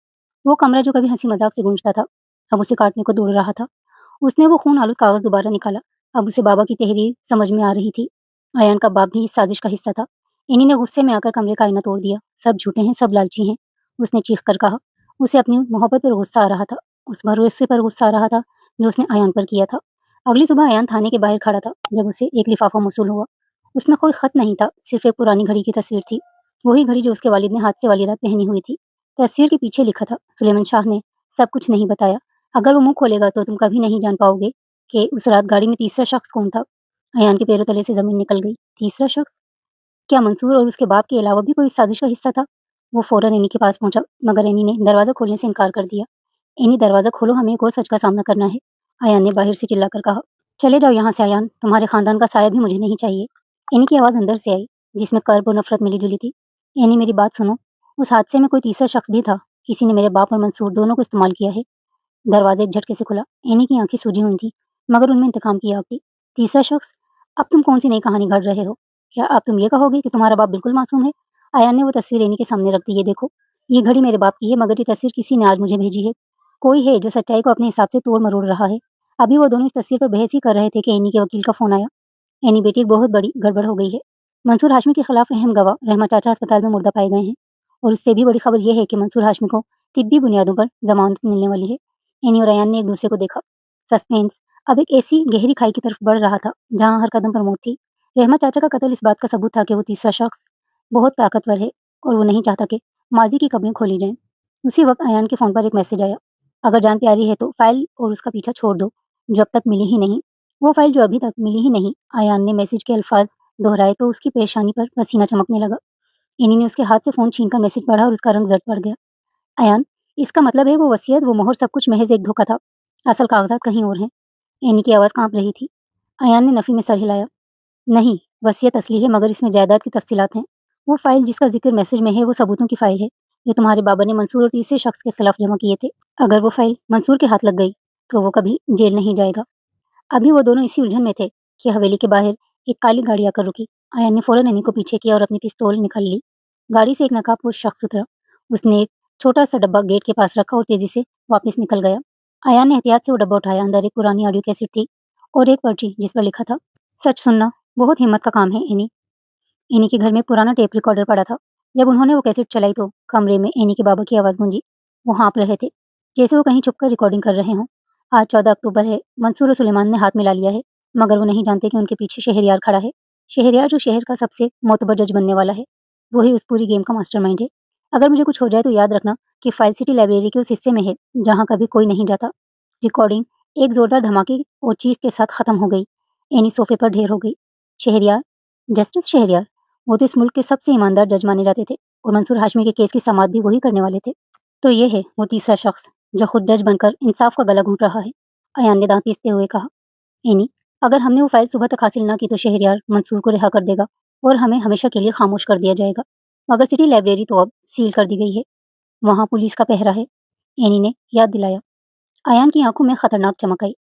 वो कमरा जो कभी हंसी मजाक से गूंजता था, अब उसे काटने को दौड़ रहा था। उसने वो खून आलूद कागज दोबारा निकाला। अब उसे बाबा की तहरीर समझ में आ रही थी। अयान का बाप भी इस साजिश का हिस्सा था। इन्हीं ने गुस्से में आकर कमरे का आईना तोड़ दिया। सब झूठे हैं, सब लालची हैं, उसने चीख कर कहा। उसे अपनी मोहब्बत पर गुस्सा आ रहा था, उस भरोसे पर गुस्सा आ रहा था जो उसने अयान पर किया था। अगली सुबह अयान थाने के बाहर खड़ा था जब उसे एक लिफाफा मौसूल हुआ। उसमें कोई खत नहीं था, सिर्फ एक पुरानी घड़ी की तस्वीर थी, वही घड़ी जो उसके वालिद ने हादसे वाली रात पहनी हुई थी। तस्वीर के पीछे लिखा था, सुलेमान शाह ने सब कुछ नहीं बताया। अगर वो मुंह खोलेगा तो तुम कभी नहीं जान पाओगे कि उस रात गाड़ी में तीसरा शख्स कौन था। अयान के पैरों तले से जमीन निकल गई। तीसरा शख्स? क्या मंसूर और उसके बाप के अलावा भी कोई साजिश का हिस्सा था? वो फौरन एनी के पास पहुंचा, मगर एनी ने दरवाजा खोलने से इनकार कर दिया। एनी, दरवाजा खोलो, हमें एक और सच का सामना करना है, अयान ने बाहर से चिल्लाकर कहा। चले जाओ यहाँ से अयान, तुम्हारे खानदान का साया भी मुझे नहीं चाहिए। एनी की आवाज अंदर से आई, जिसमें कर्ब और नफरत मिली जुली थी। एनी, मेरी बात सुनो, उस हादसे में कोई तीसरा शख्स भी था। किसी ने मेरे बाप और मंसूर दोनों को इस्तेमाल किया है। दरवाजा एक झटके से खुला। एनी की आंखें सूजी हुई थी, मगर उनमें इंतकाम की आग थी। तीसरा शख्स? अब तुम कौन सी नई कहानी गढ़ रहे हो? क्या अब तुम ये कहोगे कि तुम्हारा बाप बिल्कुल मासूम है? अयान ने वो तस्वीर एनी के सामने रख दी। ये देखो, ये घड़ी मेरे बाप की है, मगर ये तस्वीर किसी ने आज मुझे भेजी है। कोई है जो सच्चाई को अपने हिसाब से तोड़ मरोड़ रहा है। अभी वो दोनों इस तस्वीर पर बहस ही कर रहे थे कि एनी के वकील का फोन आया। एनी बेटी, एक बहुत बड़ी गड़बड़ हो गई है। मंसूर हाशमी के खिलाफ अहम गवाह रहमा चाचा अस्पताल में मुर्दा पाए गए हैं, और उससे भी बड़ी खबर यह है कि मंसूर हाशमी को तिब्बी बुनियादों पर जमानत मिलने वाली है। एनी और अयान ने एक दूसरे को देखा। सस्पेंस अब एक ऐसी गहरी खाई की तरफ बढ़ रहा था जहां हर कदम पर मौत थी। रहमा चाचा का कत्ल इस बात का सबूत था कि वो तीसरा शख्स बहुत ताकतवर है और वो नहीं चाहता कि माजी की कब्रें खोली जाएं। उसी वक्त अयान के फोन पर एक मैसेज आया। अगर जान प्यारी है तो फाइल और उसका पीछा छोड़ दो जो अब तक मिली ही नहीं। वो फाइल जो अभी तक मिली ही नहीं। अयान ने मैसेज के अल्फाज दोहराए तो उसकी परेशानी पर पसीना चमकने लगा। एनी ने उसके हाथ से फ़ोन छीनकर मैसेज पढ़ा और उसका रंग जर्द पड़ गया। अयान, इसका मतलब है वो वसीयत, वो मोहर सब कुछ महज़ एक धोखा था। असल कागज़ात कहीं और हैं। एनी की आवाज़ काँप रही थी। अयान ने नफ़ी में सर हिलाया। नहीं, वसीयत असली है मगर इसमें जायदाद की तफ़सीलात हैं। वो फ़ाइल जिसका ज़िक्र मैसेज में है वो सबूतों की फ़ाइल है, जो तुम्हारे बाबा ने मंसूर और तीसरे शख़्स के खिलाफ जमा किए थे। अगर वो फ़ाइल मंसूर के हाथ लग गई, तो वो कभी जेल नहीं जाएगा। अभी वो दोनों इसी उलझन में थे कि हवेली के बाहर एक काली गाड़ी आकर रुकी। अयान ने फ़ौरन एनी को पीछे किया और अपनी पिस्तौल निकाल ली। गाड़ी से एक नकाबपोश शख़्स उतरा। उसने एक छोटा-सा डब्बा गेट के पास रखा और तेज़ी से वापस निकल गया। अयान ने एहतियात से वो डब्बा उठाया। अंदर एक पुरानी ऑडियो कैसेट थी और एक पर्ची जिस पर लिखा था, सच सुनना बहुत हिम्मत का काम है एनी। एनी के घर में पुराना टेप रिकॉर्डर पड़ा था। जब उन्होंने वो कैसेट चलाई तो कमरे में एनी के बाबा की आवाज़ गूंजी। वो हाँफ रहे थे, जैसे वो कहीं छुपकर रिकॉर्डिंग कर रहे हों। आज 14 अक्टूबर है। मंसूर और सुलेमान ने हाथ मिला लिया है, मगर वो नहीं जानते कि उनके पीछे शहरयार खड़ा है। शहरयार जो शहर का सबसे मोतबर जज बनने वाला है। वो ही उस पूरी गेम का मास्टरमाइंड है। अगर मुझे कुछ हो जाए तो याद रखना कि फाइल सिटी लाइब्रेरी के उस हिस्से में है, जहाँ कभी कोई नहीं जाता। रिकॉर्डिंग एक ज़ोरदार धमाके और चीख के साथ ख़त्म हो गई। एनी सोफ़े पर ढेर हो गई। शहरयार, जस्टिस शहरयार, वो तो इस मुल्क के सबसे ईमानदार जज माने जाते थे और मंसूर हाशमी के केस की समाअत भी वही करने वाले थे। तो ये है वो तीसरा शख्स जो खुद जज बनकर इंसाफ का गला घोंट रहा है। अयान ने दांत पीसते हुए कहा। एनी, अगर हमने वो फाइल सुबह तक हासिल ना की तो शहरयार मंसूर को रिहा कर देगा और हमें हमेशा के लिए खामोश कर दिया जाएगा। मगर सिटी लाइब्रेरी तो अब सील कर दी गई है। वहाँ पुलिस का पहरा है। एनी ने याद दिलाया। अयान की आंखों में खतरनाक चमक आई।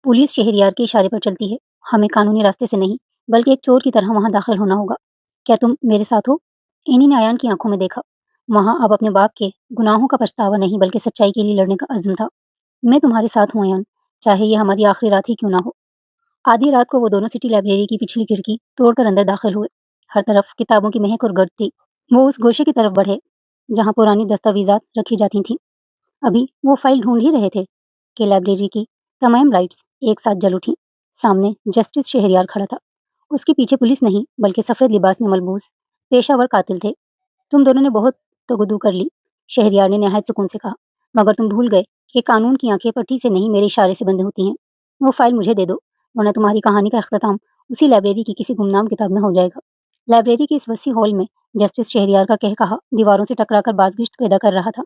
पुलिस शहरयार के इशारे पर चलती है। हमें कानूनी रास्ते से नहीं, बल्कि एक चोर की तरह वहाँ दाखिल होना होगा। क्या तुम मेरे साथ हो? एनी ने अयान की आंखों में देखा। वहाँ अब अपने बाप के गुनाहों का पछतावा नहीं, बल्कि सच्चाई के लिए लड़ने का अज़्म था। मैं तुम्हारे साथ हूँ अयान, चाहे ये हमारी आखिरी रात ही क्यों ना हो। आधी रात को वो दोनों सिटी लाइब्रेरी की पिछली खिड़की तोड़कर अंदर दाखिल हुए। हर तरफ किताबों की महक और गर्द थी। वो उस गोशे की तरफ बढ़े जहाँ पुरानी दस्तावेजात रखी जाती थीं। अभी वो फाइल ढूंढ ही रहे थे कि लाइब्रेरी की तमाम लाइट्स एक साथ जल उठीं। सामने जस्टिस शहरयार खड़ा था। उसके पीछे पुलिस नहीं, बल्कि सफ़ेद लिबास में मलबूस पेशावर कातिल थे। तुम दोनों ने बहुत तगुदू कर ली, शहरयार ने नहायत सुकून से कहा, मगर तुम भूल गए कि कानून की आंखें पट्टी से नहीं, मेरे इशारे से बंद होती हैं। वो फाइल मुझे दे दो, वरना तुम्हारी कहानी का अख्ताम उसी लाइब्रेरी की किसी गुमनाम किताब में हो जाएगा। लाइब्रेरी के इस वसी हॉल में जस्टिस शहरयार का कहकहा दीवारों से टकराकर बाज़गिश्त पैदा कर रहा था।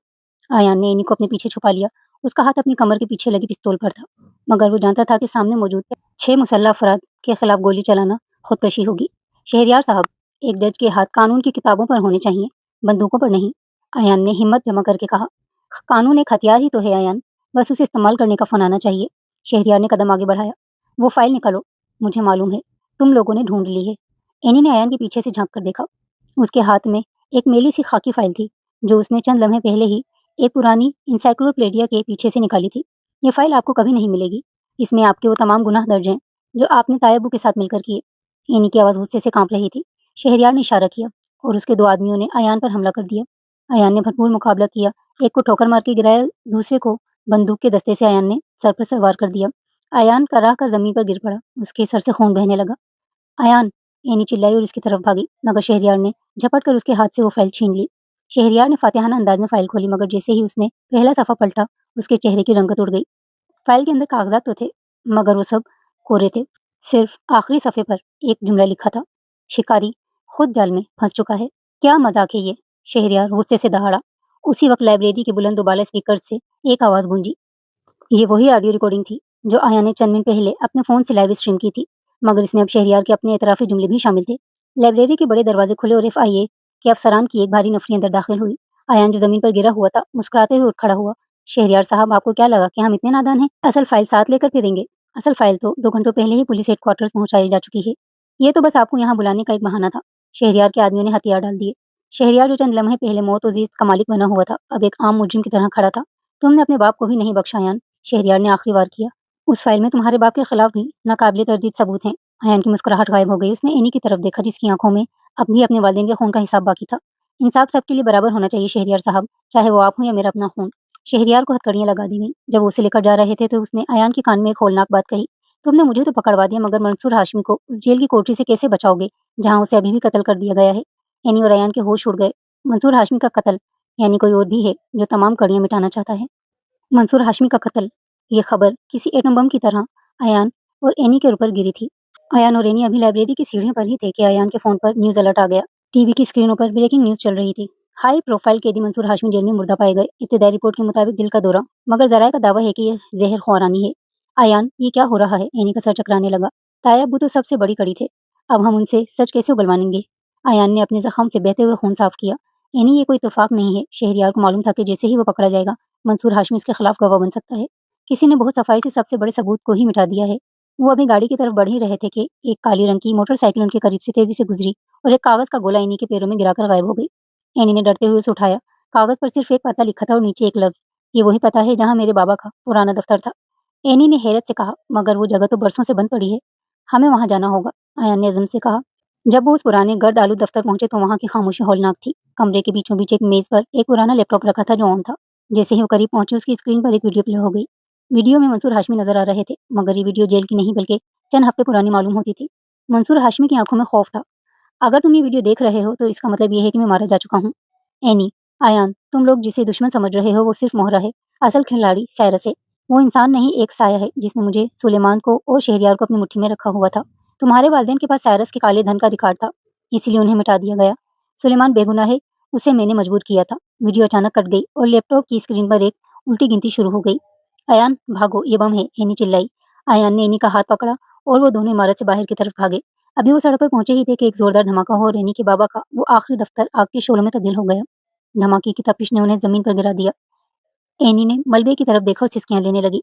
आयान ने एनी को अपने पीछे छुपा लिया। उसका हाथ अपनी कमर के पीछे लगी पिस्तौल पर था, मगर वो जानता था कि सामने मौजूद 6 मुसल्लह अफराद के खिलाफ गोली चलाना खुदकशी होगी। शहरयार साहब, एक जज के हाथ कानून की किताबों पर होने चाहिए, बंदूकों पर नहीं। अयान ने हिम्मत जमा करके कहा। कानून एक हथियार ही तो है अयान, बस उसे इस्तेमाल करने का फ़न आना चाहिए। शहरयार ने कदम आगे बढ़ाया। वो फाइल निकालो, मुझे मालूम है तुम लोगों ने ढूंढ ली है। एनी ने अयान के पीछे से झांक कर देखा। उसके हाथ में एक मेली सी खाकी फाइल थी, जो उसने चंद लम्हे पहले ही एक पुरानी इंसाइक्लोपीडिया के पीछे से निकाली थी। ये फाइल आपको कभी नहीं मिलेगी। इसमें आपके वो तमाम गुनाह दर्ज हैं जो आपने तायबू के साथ मिलकर किए। एनी की आवाज़ गुस्से से कांप रही थी। शहरयार ने इशारा किया और उसके 2 आदमियों ने अयान पर हमला कर दिया। अयान ने भरपूर मुकाबला किया। एक को ठोकर मार के गिराया, दूसरे को बंदूक के दस्ते से अयान ने सर पर सवार कर दिया। अयान कराह कर ज़मीन पर गिर पड़ा। उसके सर से खून बहने लगा। अयान, एनी चिल्लाई और उसकी तरफ भागी, मगर शहरयार ने झपट कर उसके हाथ से वो फाइल छीन ली। शहरयार ने फातिहाना अंदाज में फाइल खोली, मगर जैसे ही उसने पहला सफ़ा पलटा, उसके चेहरे की रंगत उड़ गई। फाइल के अंदर कागजात तो थे, मगर वो सब कोरे थे। सिर्फ आखिरी सफ़े पर एक जुमला लिखा था, शिकारी खुद जाल में फंस चुका है। क्या मजाक है ये? शहरयार गुस्से से दहाड़ा। उसी वक्त लाइब्रेरी के बुलंद दुबाला स्पीकर से एक आवाज़ गूंजी। ये वही ऑडियो रिकॉर्डिंग थी जो आया ने चंद मिनट पहले अपने फ़ोन से लाइव स्ट्रीम की थी, मगर इसमें अब शहरयार के अपने एतराफ़ी जुमले भी शामिल थे। लाइब्रेरी के बड़े दरवाजे खुले और एफआईए के अफसरान की एक भारी नफरी अंदर दाखिल हुई। आयान जो ज़मीन पर गिरा हुआ था, मुस्कुराते हुए उठ खड़ा हुआ। शहरयार साहब, आपको क्या लगा कि हम इतने नादान हैं? असल फाइल साथ लेकर फिरेंगे। असल फाइल तो 2 घंटों पहले ही पुलिस हेडक्वार्टर्स पहुंचाई जा चुकी है। ये तो बस आपको यहाँ बुलाने का एक बहाना था। शहरयार के आदमियों ने हथियार डाल दिए। शहरयार जो चंद लम्हे पहले मौत और जीत का मालिक बना हुआ था, अब एक आम मुजरिम की तरह खड़ा था। तुमने अपने बाप को भी नहीं बख्शा अयान, शहरयार ने आखिरी वार किया। उस फाइल में तुम्हारे बाप के खिलाफ भी नाकाबिले तरदीद सबूत हैं। अयान की मुस्कुराहट गायब हो गई। उसने एनी की तरफ देखा, जिसकी आंखों में अब भी अपने वालिदैन के खून का हिसाब बाकी था। इंसाफ सबके लिए बराबर होना चाहिए शहरयार साहब, चाहे वो आप हों या मेरा अपना खून। शहरयार को हथकड़ियां लगा दी गईं। जब वो उसे लेकर जा रहे थे तो उसने अयान के कान में एक होलनाक बात कही। तुमने मुझे तो पकड़वा दिया, मगर मंसूर हाशमी को उस जेल की कोठरी से कैसे बचाओगे जहाँ उसे अभी भी कत्ल कर दिया गया है? एनी और अयान के होश उड़ गए। मंसूर हाशमी का कत्ल, यानी कोई और भी है जो तमाम कड़ियां मिटाना चाहता है। मंसूर हाशमी का कत्ल, ये खबर किसी एटम बम की तरह अयान और एनी के ऊपर गिरी थी। अयान और एनी अभी लाइब्रेरी की सीढ़ियों पर ही थे कि अयान के फोन पर न्यूज अलर्ट आ गया। टीवी की स्क्रीनों पर ब्रेकिंग न्यूज चल रही थी। हाई प्रोफाइल कैदी मंसूर हाशमी जेल में मुर्दा पाए गए। इब्तदाई रिपोर्ट के मुताबिक दिल का दौरा, मगर जराये का दावा है कि यह जहर खुरानी है। अयान, ये क्या हो रहा है? एनी का सर चकराने लगा। ताया, वो तो सबसे बड़ी कड़ी थे। अब हम उनसे सच कैसे उगलवाएंगे? अयान ने अपने जख्म से बहते हुए खून साफ किया। एनी, ये कोई इत्तेफाक नहीं है। शहरयार को मालूम था कि जैसे ही वो पकड़ा जाएगा, मंसूर हाशमी इसके खिलाफ गवाह बन सकता है। किसी ने बहुत सफाई से सबसे बड़े सबूत को ही मिटा दिया है। वो अभी गाड़ी की तरफ बढ़ ही रहे थे कि एक काली रंग की मोटरसाइकिल उनके करीब से तेजी से गुजरी और एक कागज का गोला एनी के पैरों में गिराकर गायब हो गई। एनी ने डरते हुए उसे उठाया। कागज पर सिर्फ एक पता लिखा था और नीचे एक लफ्ज, ये वही पता है जहाँ मेरे बाबा का पुराना दफ्तर था। एनी ने हैरत से कहा, मगर वो जगह तो बरसों से बंद पड़ी है। हमें वहां जाना होगा, अयान ने अज़म से कहा। जब वो उस पुराने गर्द आलू दफ्तर पहुंचे तो वहां की खामोशी हौलनाक थी। कमरे के बीचों बीच एक मेज पर एक पुराना लैपटॉप रखा था जो ऑन था। जैसे ही वो करीब पहुंचे, उसकी स्क्रीन पर एक वीडियो प्ले हो गई। वीडियो में मंसूर हाशमी नजर आ रहे थे, मगर ये वीडियो जेल की नहीं बल्कि चंद हफ्ते पुरानी मालूम होती थी। मंसूर हाशमी की आंखों में खौफ था। अगर तुम ये वीडियो देख रहे हो तो इसका मतलब ये है कि मैं मारा जा चुका हूँ। एनी, अयान, तुम लोग जिसे दुश्मन समझ रहे हो वो सिर्फ मोहरा है। असल खिलाड़ी साइरस है। वो इंसान नहीं, एक साया है जिसने मुझे, सुलेमान को और शहरयार को अपनी मुट्ठी में रखा हुआ था। तुम्हारे वालिदैन के पास साइरस के काले धन का रिकॉर्ड था, इसलिए उन्हें मिटा दिया गया। सुलेमान बेगुनाह है, उसे मैंने मजबूर किया था। वीडियो अचानक कट गई और लैपटॉप की स्क्रीन पर एक उल्टी गिनती शुरू हो गई। अयान, भागो, ये बम है, एनी चिल्लाई। अयान ने एनी का हाथ पकड़ा और वो दोनों इमारत से बाहर की तरफ भागे। अभी वो सड़क पर पहुंचे ही थे कि एक जोरदार धमाका हो और एनी के बाबा का वो आखिरी दफ्तर आग के शोलों में तब्दील हो गया। धमाके की तपिश ने उन्हें जमीन पर गिरा दिया। एनी ने मलबे की तरफ देखा और सिसकियां लेने लगी।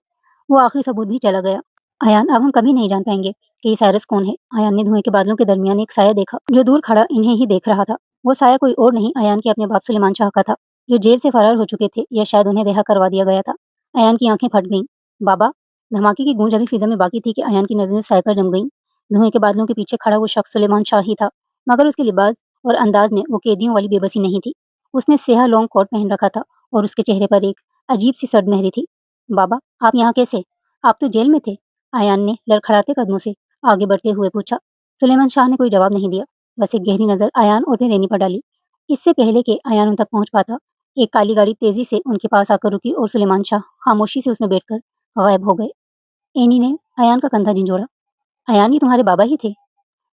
वो आखिरी सबूत भी चला गया। अयान, अब हम कभी नहीं जान पाएंगे कि ये साइरस कौन है। अयान ने धुएं के बादलों के दरमियान एक साया देखा जो दूर खड़ा इन्हें ही देख रहा था। वो साया कोई और नहीं, अयान के अपने बाप सुलेमान शाह का था, जो जेल से फरार हो चुके थे या शायद उन्हें रिहा करवा दिया गया था। अयान की आंखें फट गईं। बाबा! धमाके की गूंज अभी फिजा में बाकी थी कि अयान की नजरें साए पर जम गईं। धुएं के बादलों के पीछे खड़ा वो शख्स सुलेमान शाह ही था, मगर उसके लिबास और अंदाज में वो कैदियों वाली बेबसी नहीं थी। उसने स्याह लॉन्ग कोट पहन रखा था और उसके चेहरे पर एक अजीब सी सड़महरी थी। बाबा, आप यहाँ कैसे? आप तो जेल में थे। अयान ने लड़खड़ाते कदमों से आगे बढ़ते हुए पूछा। सुलेमान शाह ने कोई जवाब नहीं दिया, बस एक गहरी नजर अयान और फिर एनी पर डाली। इससे पहले कि अयान उन तक पहुंच पाता, एक काली गाड़ी तेजी से उनके पास आकर रुकी और सुलेमान शाह खामोशी से उसमें बैठकर गायब हो गए। एनी ने अयान का कंधा झिंझोड़ा। अयान, ये तुम्हारे बाबा ही थे?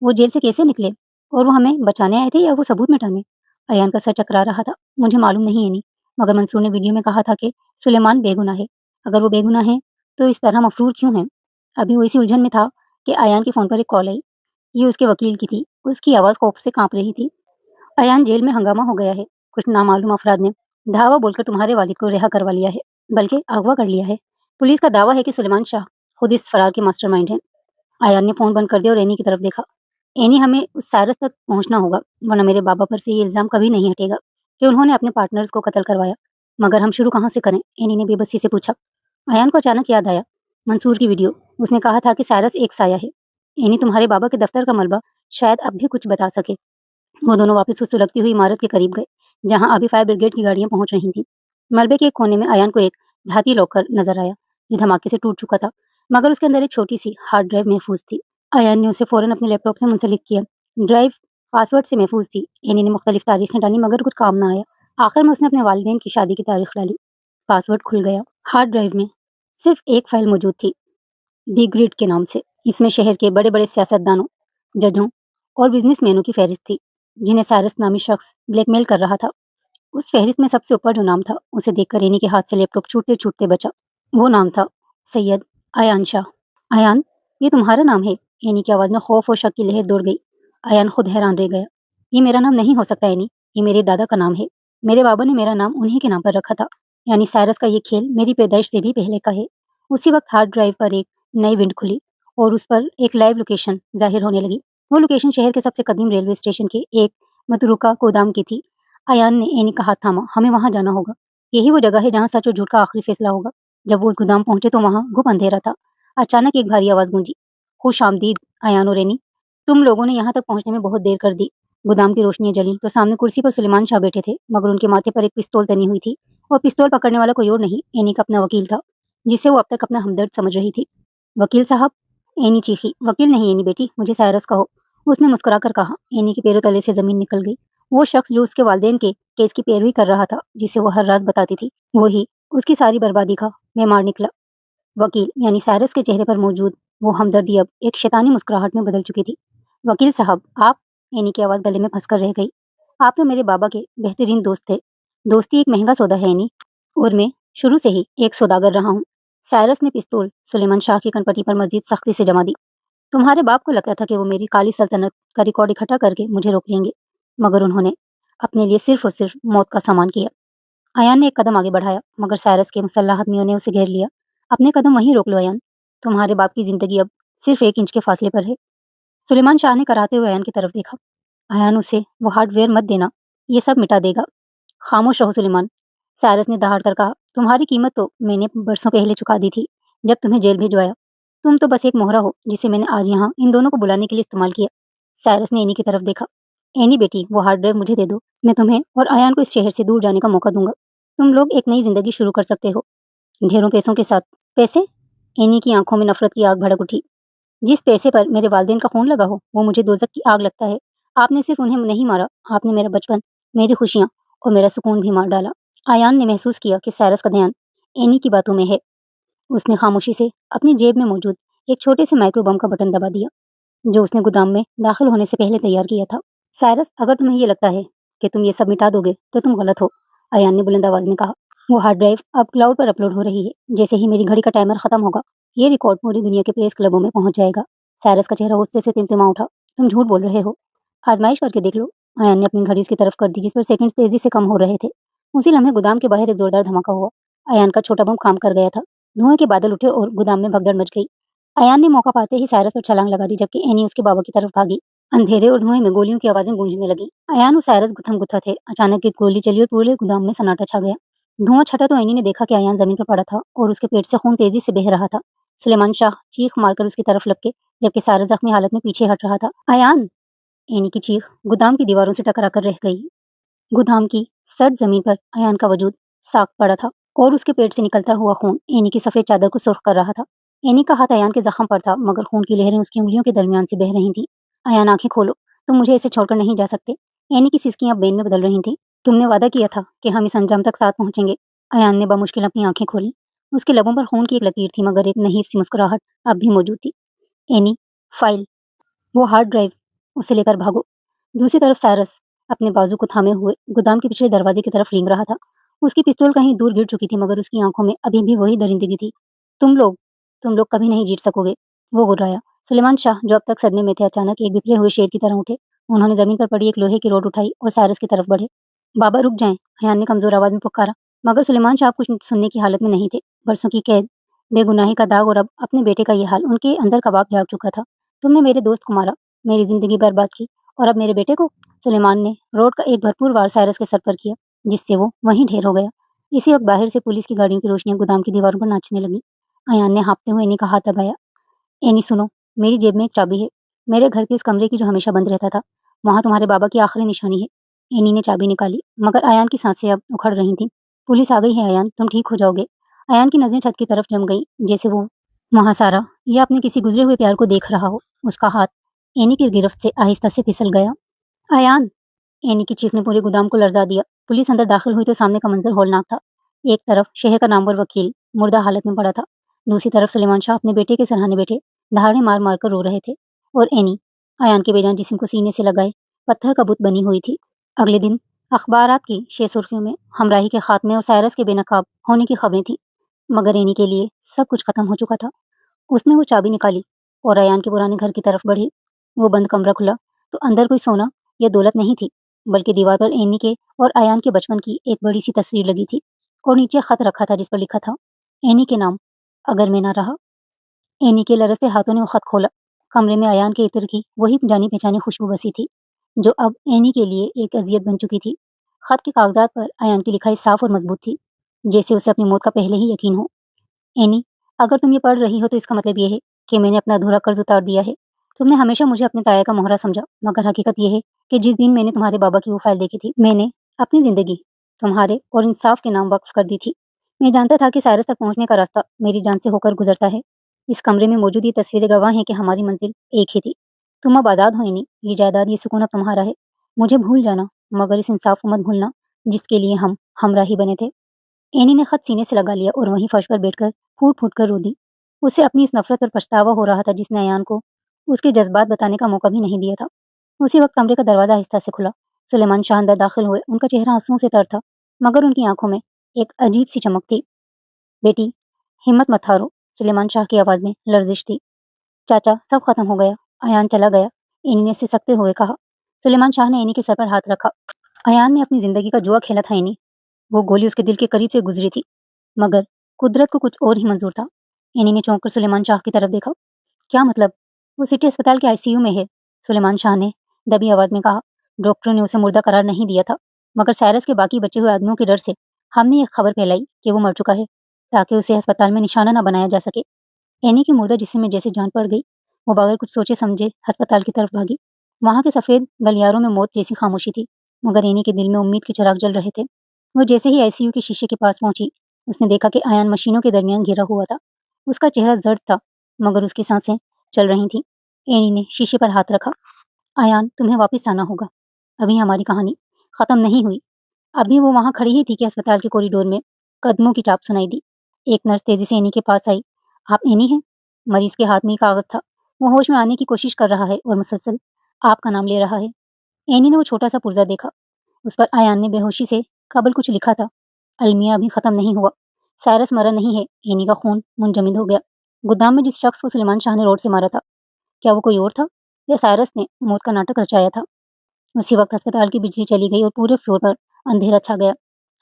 वो जेल से कैसे निकले? और वो हमें बचाने आए थे या वो सबूत मिटाने? अयान का सर चकरा रहा था। मुझे मालूम नहीं एनी, मगर मंसूर ने वीडियो में कहा था कि सुलेमान बेगुनाह है। अगर वो बेगुनाह है तो इस तरह मफरूर क्यों है? अभी वो इसी उलझन में था कि अयान के फोन पर एक कॉल आई। ये उसके वकील की थी। उसकी आवाज खौफ से कांप रही थी। अयान, जेल में हंगामा हो गया है। कुछ नामालूम अफराद ने धावा बोलकर तुम्हारे वालिद को रिहा करवा लिया है, बल्कि अगवा कर लिया है। पुलिस का दावा है कि सुलेमान शाह खुद इस फरार के मास्टरमाइंड हैं। अयान ने फोन बंद कर दिया और एनी की तरफ देखा। एनी, हमें उस साइरस तक पहुंचना होगा, वरना मेरे बाबा पर से ये इल्जाम कभी नहीं हटेगा कि उन्होंने अपने पार्टनर्स को कत्ल करवाया। मगर हम शुरू कहाँ से करें? एनी ने बेबसी से पूछा। अयान को अचानक याद आया मंसूर की वीडियो। उसने कहा था कि साइरस एक साया है। एनी, तुम्हारे बाबा के दफ्तर का मलबा शायद अब भी कुछ बता सके। वो दोनों वापस उस सुलगती हुई इमारत के करीब गए, जहां अभी फायर ब्रिगेड की गाड़ियां पहुंच रही थीं। मलबे के एक कोने में अयान को एक धाती लॉकर नजर आया, जो धमाके से टूट चुका था, मगर उसके अंदर एक छोटी सी हार्ड ड्राइव महफूज थी। अयान ने उसे फौरन अपने लैपटॉप से मुंसलिक किया। ड्राइव पासवर्ड से महफूज थी। एनी ने मुख्तलिफ तारीखें डाली, मगर कुछ काम ना आया। आखिर में उसने अपने वालिदैन की शादी की तारीख डाली। पासवर्ड खुल गया। हार्ड ड्राइव में सिर्फ एक फाइल मौजूद थी, दी ग्रिड के नाम से। इसमें शहर के बड़े बड़े सियासतदानों, जजों और बिजनेसमैनों की फहरिस्त थी, जिन्हें साइरस नामी शख्स ब्लैकमेल कर रहा था। उस फहरिस्त में सबसे ऊपर जो नाम था, उसे देखकर एनी के हाथ से लैपटॉप छूटते छूटते बचा। वो नाम था सैयद अयान शाह। अयान, ये तुम्हारा नाम है? एनी की आवाज में खौफ और शक की लहर दौड़ गई। अयान खुद हैरान रह गया। ये मेरा नाम नहीं हो सकता एनी, ये मेरे दादा का नाम है। मेरे बाबा ने मेरा नाम उन्हीं के नाम पर रखा था। यानी साइरस का ये खेल मेरी पैदाइश से भी पहले का है। उसी वक्त हार्ड ड्राइव पर एक नई विंड खुली और उस पर एक लाइव लोकेशन जाहिर होने लगी। वो लोकेशन शहर के सबसे कदीम रेलवे स्टेशन के एक मतरूका गोदाम की थी। अयान ने एनी का हाथ थामा। हमें वहां जाना होगा। यही वो जगह है जहां सच और झूठ का आखिरी फैसला होगा। जब वो उस गोदाम पहुंचे तो वहां गुप अंधेरा था। अचानक एक भारी आवाज गूंजी। खुश आमदीद अयान और एनी, तुम लोगों ने यहाँ तक पहुंचने में बहुत देर कर दी। गोदाम की रोशनियां जली तो सामने कुर्सी पर सुलेमान शाह बैठे थे, मगर उनके माथे पर एक पिस्तौल तनी हुई थी और पिस्तौल पकड़ने वाला कोई और नहीं, एनी का अपना वकील था, जिसे वो अब तक अपना हमदर्द समझ रही थी। वकील साहब, एनी चीखी। वकील नहीं एनी बेटी, मुझे साइरस कहो, उसने मुस्कुराकर कहा। एनी के पैरों तले से जमीन निकल गई। वो शख्स जो उसके वालिदैन के केस की पैरवी कर रहा था, जिसे वो हर राज बताती थी, वही उसकी सारी बर्बादी का मैं मार निकला। वकील यानी साइरस के चेहरे पर मौजूद वो हमदर्दी अब एक शैतानी मुस्कुराहट में बदल चुकी थी। वकील साहब, आप? एनी की आवाज़ गले में फंसकर रह गई। आप तो मेरे बाबा के बेहतरीन दोस्त थे। दोस्ती एक महंगा सौदा है एनी, और मैं शुरू से ही एक सौदागर रहा हूँ। साइरस ने पिस्तौल सुलेमान शाह की कनपटी पर मजीद सख्ती से जमा दी। तुम्हारे बाप को लगता था कि वो मेरी काली सल्तनत का रिकॉर्ड इकट्ठा करके मुझे रोक लेंगे, मगर उन्होंने अपने लिए सिर्फ और सिर्फ मौत का सामान किया। अयान ने एक कदम आगे बढ़ाया, मगर साइरस के मुसल्लह आदमियों ने उसे घेर लिया। अपने कदम वहीं रोक लो अयान। तुम्हारे बाप की जिंदगी अब सिर्फ 1 इंच के फासले पर है। सुलेमान शाह ने कराहते हुए अयान की तरफ देखा। अयान, उसे वो हार्डवेयर मत देना, ये सब मिटा देगा। खामोश रहो सुलेमान, साइरस ने दहाड़ कर कहा। तुम्हारी कीमत तो मैंने बरसों पहले चुका दी थी, जब तुम्हें जेल भिजवाया। तुम तो बस एक मोहरा हो जिसे मैंने आज यहाँ इन दोनों को बुलाने के लिए इस्तेमाल किया। साइरस ने एनी की तरफ देखा। एनी बेटी, वो हार्ड ड्राइव मुझे दे दो। मैं तुम्हें और अयान को इस शहर से दूर जाने का मौका दूंगा। तुम लोग एक नई जिंदगी शुरू कर सकते हो, ढेरों पैसों के साथ। पैसे? एनी की आंखों में नफरत की आग भड़क उठी। जिस पैसे पर मेरे वालिदैन का खून लगा हो, वो मुझे दोजख की आग लगता है। आपने सिर्फ उन्हें नहीं मारा, आपने मेरा बचपन, मेरी खुशियाँ और मेरा सुकून भी मार डाला। आयान ने महसूस किया कि साइरस का ध्यान एनी की बातों में है। उसने खामोशी से अपनी जेब में मौजूद एक छोटे से माइक्रो बम का बटन दबा दिया, जो उसने गोदाम में दाखिल होने से पहले तैयार किया था। साइरस, अगर तुम्हें ये लगता है कि तुम ये सब मिटा दोगे, तो तुम गलत हो, अयान ने बुलंद आवाज में कहा। वो हार्ड ड्राइव अब क्लाउड पर अपलोड हो रही है। जैसे ही मेरी घड़ी का टाइमर खत्म होगा, ये रिकॉर्ड पूरी दुनिया के प्रेस क्लबों में पहुंच जाएगा। साइरस का चेहरा गुस्से से तिमतिमा उठा। तुम झूठ बोल रहे हो। आजमाइश करके देख लो। अयान ने अपनी घड़ी उसकी तरफ कर दी, जिस पर सेकंड्स तेजी से कम हो रहे थे। उसी लम्हे गोदाम के बाहर एक जोरदार धमाका हुआ। अयान का छोटा बम काम कर गया था। धुएं के बादल उठे और गोदाम में भगदड़ मच गई। अयान ने मौका पाते ही साइरस पर छलांग लगा दी, जबकि एनी उसके बाबा की तरफ भागी। अंधेरे और धुएं में गोलियों की आवाजें गूंजने लगी। अयान और साइरस गुत्थम-गुत्था थे। अचानक एक गोली चली और पूरे गोदाम में सन्नाटा छा गया। धुआं छटा तो एनी ने देखा कि अयान जमीन पर पड़ा था और उसके पेट से खून तेजी से बह रहा था। सुलेमान शाह चीख मारकर उसकी तरफ लपके, जबकि साइरस जख्मी हालत में पीछे हट रहा था। अयान! एनी की चीख गोदाम की दीवारों से टकरा कर रह गई। गोदाम की सर्द जमीन पर अयान का वजूद साग पड़ा था और उसके पेट से निकलता हुआ खून एनी की सफेद चादर को सुर्ख कर रहा था। एनी का हाथ अयान के जख्म पर था, मगर खून की लहरें उसकी उंगलियों के दरमियान से बह रही थीं। अयान, आंखें खोलो, तुम मुझे ऐसे छोड़कर नहीं जा सकते। एनी की सिसकियां बेन में बदल रही थीं। तुमने वादा किया था कि हम इस अंजाम तक साथ पहुंचेंगे। अयान ने बमुश्किल अपनी आंखें खोली। उसके लबों पर खून की एक लकीर थी, मगर एक नहीफ सी मुस्कुराहट अब भी मौजूद थी। एनी, फाइल, वो हार्ड ड्राइव, उसे लेकर भागो। दूसरी तरफ साइरस अपने बाजू को थामे हुए गोदाम के पिछले दरवाजे की तरफ रेंग रहा था। उसकी पिस्तौल कहीं दूर गिर चुकी थी, मगर उसकी आंखों में अभी भी वही दरिंदगी थी। तुम लोग तुम लोग कभी नहीं जीत सकोगे, वो गुर्राया। सुलेमान शाह, जो अब तक सदमे में थे, अचानक एक बिखरे हुए शेर की तरह उठे। उन्होंने जमीन पर पड़ी एक लोहे की रोड उठाई और साइरस की तरफ बढ़े। बाबा, रुक जाएं, अयान ने कमजोर आवाज में पुकारा। मगर सुलेमान शाह कुछ सुनने की हालत में नहीं थे। बरसों की कैद, बेगुनाही का दाग और अब अपने बेटे का ये हाल उनके अंदर कबाब जाग चुका था। तुमने मेरे दोस्त को मारा, मेरी जिंदगी बर्बाद की, और अब मेरे बेटे को? सुलेमान ने रोड का एक भरपूर वार साइरस के सर पर किया, जिससे वो वहीं ढेर हो गया। इसी वक्त बाहर से पुलिस की गाड़ियों की रोशनियां गोदाम की दीवारों पर नाचने लगी। अयान ने हाँफते हुए एनी का हाथ दबाया। एनी, सुनो, मेरी जेब में एक चाबी है, मेरे घर के उस कमरे की जो हमेशा बंद रहता था। वहां तुम्हारे बाबा की आखिरी निशानी है। एनी ने चाबी निकाली, मगर अयान की सांसें अब उखड़ रही थीं। पुलिस आ गई है अयान, तुम ठीक हो जाओगे। अयान की नजरें छत की तरफ जम गई, जैसे वो वहां सारा या अपने किसी गुजरे हुए प्यार को देख रहा हो। उसका हाथ एनी की गिरफ्त से आहिस्ता से फिसल गया। अयान! एनी की चीख ने पूरे गोदाम को लर्जा दिया। पुलिस अंदर दाखिल हुई तो सामने का मंजर हौलनाक था। एक तरफ शहर का नामवर वकील मुर्दा हालत में पड़ा था, दूसरी तरफ सुलेमान शाह अपने बेटे के सरहाने बैठे दहाड़े मार मार कर रो रहे थे, और एनी अयान के बेजान जिस्म को सीने से लगाए पत्थर का बुत बनी हुई थी। अगले दिन अखबारात की 6 सुर्खियों में हमराही के खात्मे और साइरस के बेनकाब होने की खबरें थीं, मगर एनी के लिए सब कुछ खत्म हो चुका था। उसने वो चाबी निकाली और अयान के पुराने घर की तरफ बढ़ी। वो बंद कमरा खुला तो अंदर कोई सोना या दौलत नहीं थी, बल्कि दीवार पर एनी के और अयान के बचपन की एक बड़ी सी तस्वीर लगी थी, और नीचे खत रखा था जिस पर लिखा था, एनी के नाम, अगर मैं ना रहा। एनी के लरजते हाथों ने वो खत खोला। कमरे में अयान के इत्र की वही जानी पहचानी खुशबू बसी थी, जो अब एनी के लिए एक अजियत बन चुकी थी। खत के कागजात पर अयान की लिखाई साफ और मजबूत थी, जैसे उसे अपनी मौत का पहले ही यकीन हो। एनी, अगर तुम ये पढ़ रही हो तो इसका मतलब ये है कि मैंने अपना अधूरा कर्ज उतार दिया है। तुमने हमेशा मुझे अपने ताया का मोहरा समझा, मगर हकीकत ये है कि जिस दिन मैंने तुम्हारे बाबा की वो फाइल देखी थी, मैंने अपनी जिंदगी तुम्हारे और इंसाफ के नाम वक्फ कर दी थी। मैं जानता था कि साइरस तक पहुंचने का रास्ता मेरी जान से होकर गुजरता है। इस कमरे में मौजूद ये तस्वीरें गवाह हैं कि हमारी मंजिल एक ही थी। तुम अब आज़ाद हो एनी, ये जायदाद, ये सुकून अब तुम्हारा है। मुझे भूल जाना, मगर इस इंसाफ को मत भूलना जिसके लिए हम हमराही बने थे। एनी ने खत सीने से लगा लिया और वहीं फर्श पर बैठकर फूट फूट कर रो दी। उसे अपनी इस नफरत पर पछतावा हो रहा था जिसने अयान को उसके जज्बात बताने का मौका भी नहीं दिया था। उसी वक्त कमरे का दरवाजा आहिस्ता से खुला। सुलेमान शाह अंदर दाखिल हुए। उनका चेहरा आंसुओं से तर था, मगर उनकी आंखों में एक अजीब सी चमक थी। बेटी, हिम्मत मत हारो। सुलेमान शाह की आवाज में लर्जिश थी। चाचा, सब खत्म हो गया। अयान चला गया, एनी ने सिसकते हुए कहा। सुलेमान शाह ने एनी के सर पर हाथ रखा। अयान ने अपनी जिंदगी का जुआ खेला था एनी। वो गोली उसके दिल के करीब से गुजरी थी, मगर कुदरत को कुछ और ही मंजूर था। एनी ने चौंक कर सुलेमान शाह की तरफ देखा। क्या मतलब? वो सिटी अस्पताल के आईसीयू में है। सुलेमान शाह ने दबी आवाज में कहा। डॉक्टरों ने उसे मुर्दा करार नहीं दिया था, मगर साइरस के बाकी बचे हुए आदमियों के डर से हमने ये खबर फैलाई कि वो मर चुका है, ताकि उसे अस्पताल में निशाना न बनाया जा सके। एनी की मुर्दा जिस्म में जैसे जान पड़ गई। वो बगैर कुछ सोचे समझे अस्पताल की तरफ भागी। वहां के सफेद गलियारों में मौत जैसी खामोशी थी, मगर एनी के दिल में उम्मीद के चिराग जल रहे थे। वो जैसे ही आईसीयू के शीशे के पास पहुंची, उसने देखा कि अयान मशीनों के दरमियान घिरा हुआ था। उसका चेहरा जर्द था, मगर उसकी सांसें चल रही थीं। एनी ने शीशे पर हाथ रखा। अयान, तुम्हें वापस आना होगा। अभी हमारी कहानी खत्म नहीं हुई। अभी वो वहां खड़ी ही थी कि अस्पताल के कॉरिडोर में कदमों की चाप सुनाई दी। एक नर्स तेजी से एनी के पास आई। आप एनी हैं? मरीज के हाथ में ही कागज था। वो होश में आने की कोशिश कर रहा है और मुसलसल आपका नाम ले रहा है। एनी ने वो छोटा सा पुर्जा देखा। उस पर अयान ने बेहोशी से कबल कुछ लिखा था। अलमिया अभी खत्म नहीं हुआ। साइरस मरा नहीं है। एनी का खून मुंजमद हो गया। गोदाम में जिस शख्स को सुलेमान शाह ने रोड से मारा था, क्या वो कोई और था या साइरस ने मौत का नाटक रचाया था? उसी वक्त अस्पताल की बिजली चली गई और पूरे फ्लोर पर अंधेरा छा गया।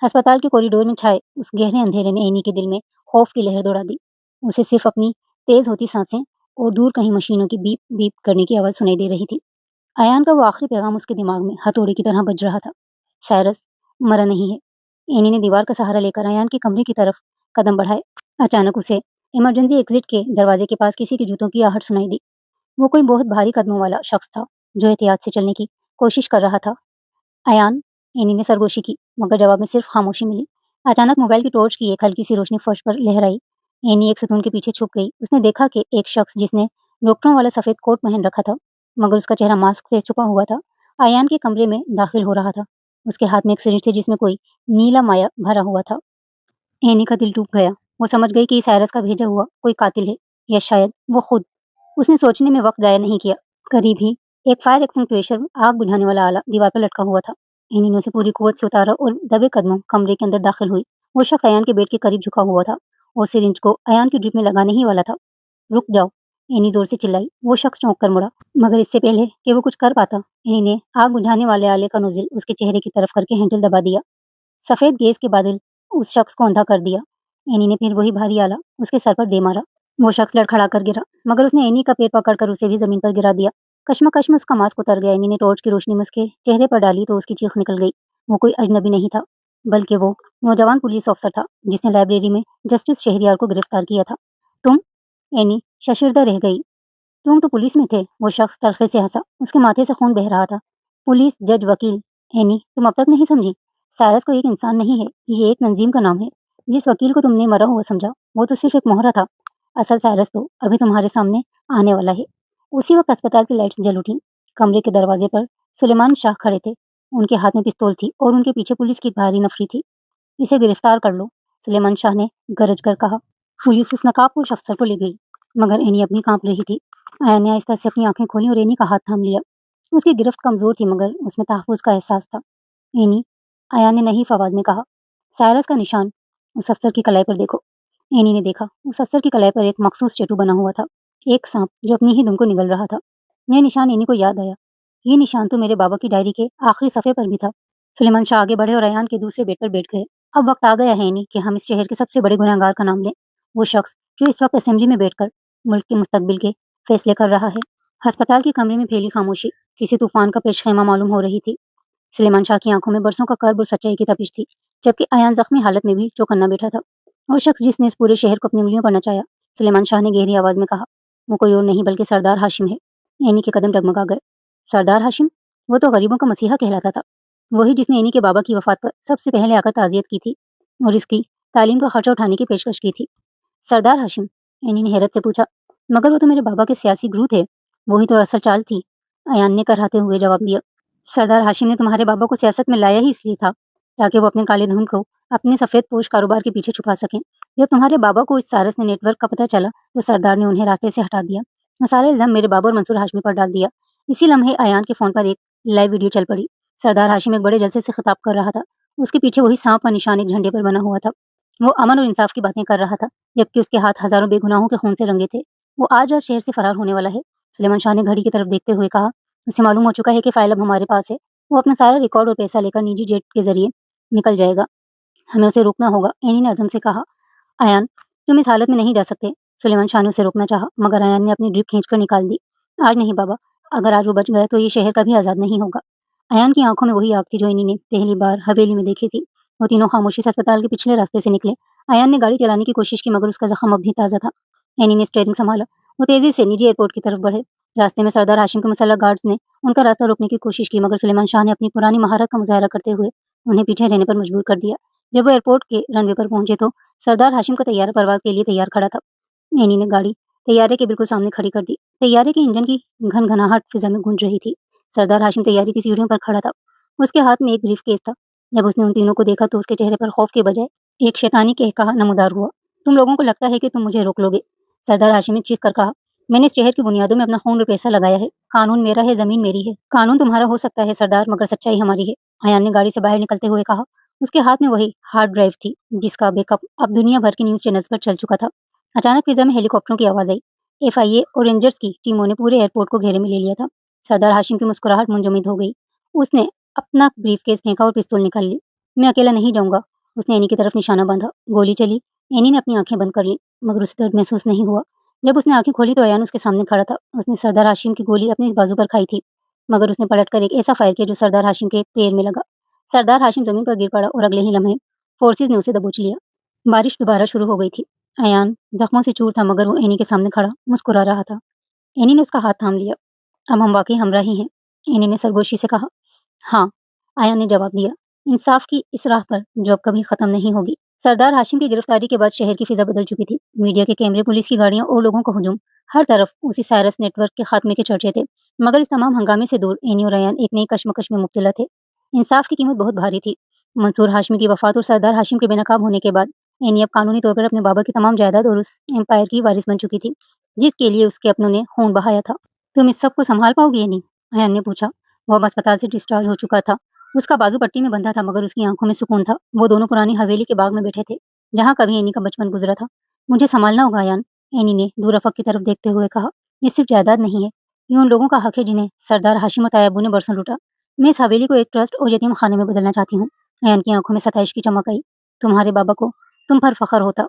अस्पताल के कॉरिडोर में छाए उस गहरे अंधेरे ने एनी के दिल में खौफ की लहर दौड़ा दी। उसे सिर्फ अपनी तेज होती सांसें और दूर कहीं मशीनों की बीप बीप करने की आवाज सुनाई दे रही थी। अयान का वो आखिरी पैगाम उसके दिमाग में हथौड़े की तरह बज रहा था। साइरस मरा नहीं है। एनी ने दीवार का सहारा लेकर अयान के कमरे की तरफ कदम बढ़ाए। अचानक उसे इमरजेंसी एग्जिट के दरवाजे के पास किसी के जूतों की आहट सुनाई दी। वो कोई बहुत भारी कदमों वाला शख्स था जो एहतियात से चलने की कोशिश कर रहा था। अयान, एनी ने सरगोशी की, मगर जवाब में सिर्फ खामोशी मिली। अचानक मोबाइल की टॉर्च की एक हल्की सी रोशनी फर्श पर लहराई। एनी एक सुतून के पीछे छुप गई। उसने देखा कि एक शख्स जिसने डॉक्टरों वाला सफेद कोट पहन रखा था, मगर उसका चेहरा मास्क से छुपा हुआ था, अयान के कमरे में दाखिल हो रहा था। उसके हाथ में एक सिरिंज थी जिसमें कोई नीला माया भरा हुआ था। एनी का दिल टूट गया। वो समझ गई कि साइरस का भेजा हुआ कोई कातिल है, या शायद वो खुद। उसने सोचने में वक्त जाया नहीं किया। करीब ही एक फायर एक्सटिंग्विशर, आग बुझाने वाला आला, दीवार पर लटका हुआ था। एनी ने उसे पूरी कुव्वत से उतारा और दबे कदमों कमरे के अंदर दाखिल हुई। वो शख्स अयान के बेड के करीब झुका हुआ था और सिरिंज को अयान की ड्रिप में लगाने ही वाला था। रुक जाओ, एनी जोर से चिल्लाई। वो शख्स चौंक कर मुड़ा, मगर इससे पहले कि वो कुछ कर पाता, एनी ने आग बुझाने वाले आले का नोजल उसके चेहरे की तरफ करके हैंडल दबा दिया। सफेद गैस के बादल उस शख्स को अंधा कर दिया। एनी ने फिर वही भारी आला उसके सर पर दे मारा। वो शख्स लड़खड़ा कर गिरा, मगर उसने एनी का पैर पकड़कर उसे भी जमीन पर गिरा दिया। कश्मकश में उसका मास्क उतर गया। एनी ने टॉर्च की रोशनी में उसके चेहरे पर डाली तो उसकी चीख निकल गई। वो कोई अजनबी नहीं था, बल्कि वो नौजवान पुलिस ऑफिसर था जिसने लाइब्रेरी में जस्टिस शहरियार को गिरफ्तार किया था। तुम? एनी शर्मिंदा रह गई। तुम तो पुलिस में थे। वो शख्स तलखे से हंसा। उसके माथे से खून बह रहा था। पुलिस, जज, वकील। एनी, तुम अब तक नहीं समझी। साइरस कोई एक इंसान नहीं है, ये एक तंजीम का नाम है। जिस वकील को तुमने मरा हुआ समझा, वो तो सिर्फ एक मोहरा था। असल साइरस तो अभी तुम्हारे सामने आने वाला है। उसी वक्त अस्पताल की लाइट्स जल उठी। कमरे के दरवाजे पर सुलेमान शाह खड़े थे। उनके हाथ में पिस्तौल थी और उनके पीछे पुलिस की भारी नफरी थी। इसे गिरफ्तार कर लो, सुलेमान शाह ने गरज कर कहा। पुलिस उस नकाबपोश अफसर को ले गई, मगर एनी अपनी कांप रही थी। आया ने आहिस्ता से अपनी आंखें खोली और एनी का हाथ थाम लिया। उसकी गिरफ्त कमजोर थी, मगर उसमें तहफ़्फ़ुज़ का एहसास था। एनी, आया ने नहीफ आवाज में कहा। साइरस का निशान उस अफसर की कलाई पर देखो। एनी ने देखा। उस अफसर की कलाई पर एक मखसूस टैटू बना हुआ था, एक सांप जो अपनी ही दुम को निगल रहा था। यह निशान एनी को याद आया। ये निशान तो मेरे बाबा की डायरी के आखिरी सफ़े पर भी था। सुलेमान शाह आगे बढ़े और अयान के दूसरे बेड पर बैठ गए। अब वक्त आ गया है एनी कि हम इस शहर के सबसे बड़े गुनहगार का नाम लें। वो शख्स जो इस वक्त असेंबली में बैठकर मुल्क के मुस्तकबिल के फैसले कर रहा है। अस्पताल के कमरे में फैली खामोशी किसी तूफान का पेशखेमा मालूम हो रही थी। सुलेमान शाह की आंखों में बरसों का कर्ब और सच्चाई की तपिश थी, जबकि अयान जख्मी हालत में भी चौकन्ना बैठा था। और शख्स जिसने इस पूरे शहर को अपनी उंगलियों पर नचाया, सुलेमान शाह ने गहरी आवाज में कहा, वो कोई और नहीं बल्कि सरदार हाशिम है। एनी के कदम डगमगा गए। सरदार हाशिम? वो तो गरीबों का मसीहा कहलाता था। वही जिसने एनी के बाबा की वफात पर सबसे पहले आकर ताज़ियत की थी और इसकी तालीम का खर्चा उठाने की पेशकश की थी। सरदार हाशिम? एनी ने हैरत से पूछा। मगर वो तो मेरे बाबा के सियासी गुरु थे। वही तो असल चाल थी, अयान ने कराहते हुए जवाब दिया। सरदार हाशिम ने तुम्हारे बाबा को सियासत में लाया ही इसलिए था ताकि वो अपने काले धन को अपने सफ़ेद पोश कारोबार के पीछे छुपा सकें। जब तुम्हारे बाबा को इस सारस ने नेटवर्क का पता चला तो सरदार ने उन्हें रास्ते से हटा दिया और सारे इल्ज़ाम मेरे बाबा और मंसूर हाशमी पर डाल दिया। इसी लम्हे अयान के फ़ोन पर एक लाइव वीडियो चल पड़ी। सरदार हाशिम एक बड़े जलसे से खिताब कर रहा था। उसके पीछे वही सांप का निशान एक झंडे पर बना हुआ था। वो अमन और इंसाफ की बातें कर रहा था, जबकि उसके हाथ हज़ारों बेगुनाहों के खून से रंगे थे। वो आज रात शहर से फरार होने वाला है। सुलेमान शाह ने घड़ी की तरफ देखते हुए कहा, उसे मालूम हो चुका है कि फाइल अब हमारे पास है। वो अपना सारा रिकॉर्ड और पैसा लेकर निजी जेट के जरिए निकल जाएगा। हमें उसे रोकना होगा, एनी ने अज़म से कहा। अयान, तुम इस हालत में नहीं जा सकते। सुलेमान शाह ने उसे रोकना चाहा, मगर अयान ने अपनी ड्रिप खींचकर निकाल दी। आज नहीं बाबा, अगर आज वो बच गया तो ये शहर कभी आज़ाद नहीं होगा। अयान की आंखों में वही आग थी जो एनी ने पहली बार हवेली में देखी थी। वो तीनों खामोशी से अस्पताल के पिछले रास्ते से निकले। अयान ने गाड़ी चलाने की कोशिश की, मगर उसका जख्म अब भी ताज़ा था। एनी ने स्टीयरिंग संभाला। वो तेजी से निजी एयरपोर्ट की तरफ बढ़े। रास्ते में सरदार हाशिम के मुसल्लह गार्ड्स ने उनका रास्ता रोकने की कोशिश की, मगर सुलेमान शाह ने अपनी पुरानी महारत का मुजाहरा करते हुए उन्हें पीछे रहने पर मजबूर कर दिया। जब वो एयरपोर्ट के रनवे पर पहुंचे तो सरदार हाशिम का तैयारा परवाज़ के लिए तैयार खड़ा था। एनी ने गाड़ी तैयारे के बिल्कुल सामने खड़ी कर दी। तैयारे के इंजन की घनघनाहट फिज़ा में गूंज रही थी। सरदार हाशिम तैयारी की सीढ़ियों पर खड़ा था। उसके हाथ में एक ब्रीफकेस था। जब उसने उन तीनों को देखा तो उसके चेहरे पर खौफ के बजाय एक शैतानी कहकहा नमूदार हुआ। तुम लोगों को लगता है कि तुम मुझे रोक लोगे? सरदार हाशिम ने चीख कर कहा। मैंने इस शहर की बुनियादों में अपना खून और पैसा लगाया है। कानून मेरा है, जमीन मेरी है। कानून तुम्हारा हो सकता है सरदार, मगर सच्चाई हमारी है। अयान ने गाड़ी से बाहर निकलते हुए कहा। उसके हाथ में वही हार्ड ड्राइव थी जिसका बैकअप अब दुनिया भर के न्यूज़ चैनल्स पर चल चुका था। अचानक फिजा में हेलीकॉप्टरों की आवाज़ आई। एफआईए और रेंजर्स की टीमों ने पूरे एयरपोर्ट को घेरे में ले लिया था। सरदार हाशिम की मुस्कुराहट मुंजमद हो गई। उसने अपना ब्रीफकेस फेंका और पिस्तौल निकाल ली। मैं अकेला नहीं जाऊंगा। उसने एनी की तरफ निशाना बांधा। गोली चली। एनी ने अपनी आंखें बंद कर ली, मगर उसे दर्द महसूस नहीं हुआ। जब उसने आंखें खोली तो अयान उसके सामने खड़ा था। उसने सरदार हाशिम की गोली अपने बाजू पर खाई थी, मगर उसने पलटकर एक ऐसा फायर किया जो सरदार हाशिम के पैर में लगा। सरदार हाशिम जमीन पर गिर पड़ा और अगले ही लम्हे फोर्सेज ने उसे दबोच लिया। बारिश दोबारा शुरू हो गई थी। अयान जख्मों से चूर था, मगर वो एनी के सामने खड़ा मुस्कुरा रहा था। एनी ने उसका हाथ थाम लिया। अब हम वाकई हमरा ही हैं, एनी ने सरगोशी से कहा। हाँ, अयान ने जवाब दिया। इंसाफ की इस राह पर जो अब कभी खत्म नहीं होगी। सरदार हाशिम की गिरफ्तारी के बाद शहर की फिजा बदल चुकी थी। मीडिया के कैमरे, पुलिस की गाड़ियां और लोगों का हुजूम। हर तरफ उसी साइरस नेटवर्क के खात्मे के चर्चे थे। मगर इस तमाम हंगामे से दूर एनी और अयान एक नई कश्मकश में मुब्तला थे। इंसाफ की कीमत बहुत भारी थी। मंसूर हाशमी की वफात और सरदार हाशिम के बेनकाब होने के बाद एनी अब कानूनी तौर पर अपने बाबा की तमाम जायदाद और उस एम्पायर की वारिस बन चुकी थी जिसके लिए उसके अपनों ने खून बहाया था। तुम इस सब को संभाल पाओगी एनी? अयान ने पूछा। वो अब अस्पताल से डिस्चार्ज हो चुका था। उसका बाजू पट्टी में बंधा था, मगर उसकी आंखों में सुकून था। वो दोनों पुरानी हवेली के बाग में बैठे थे जहाँ कभी एनी का बचपन गुजरा था। मुझे संभालना होगा अयान, एनी ने दूर अफक की तरफ देखते हुए कहा। ये सिर्फ जायदाद नहीं है, ये उन लोगों का हक है जिन्हें सरदार हाशिम और तायाबू ने बरसों लूटा। मैं इस हवेली को एक ट्रस्ट और यतीम खाने में बदलना चाहती हूँ। अयान की आंखों में सताइश की चमक आई। तुम्हारे बाबा को तुम पर फख्र होता।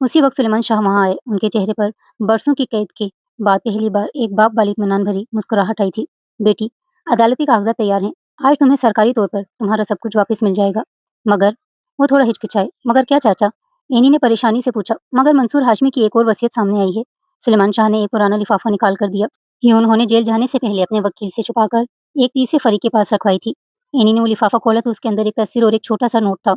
उसी वक्त सुलेमान शाह वहाँ आए। उनके चेहरे पर बरसों की कैद के बाद पहली बार एक बाप वाली इत्मीनान भरी मुस्कुराहट आई थी। बेटी, अदालती कागजात तैयार हैं। आज तुम्हें सरकारी तौर पर तुम्हारा सब कुछ वापस मिल जाएगा। मगर वो थोड़ा हिचकिचाए। मगर क्या चाचा? एनी ने परेशानी से पूछा। मगर मंसूर हाशमी की एक और वसीयत सामने आई है। सुलेमान शाह ने एक पुराना लिफाफा निकाल कर दिया। ये उन्होंने जेल जाने से पहले अपने वकील से छुपाकर एक तीसरे फरीक के पास रखवाई थी। एनी ने वो लिफाफा खोला तो उसके अंदर एक तस्वीर और एक छोटा सा नोट था।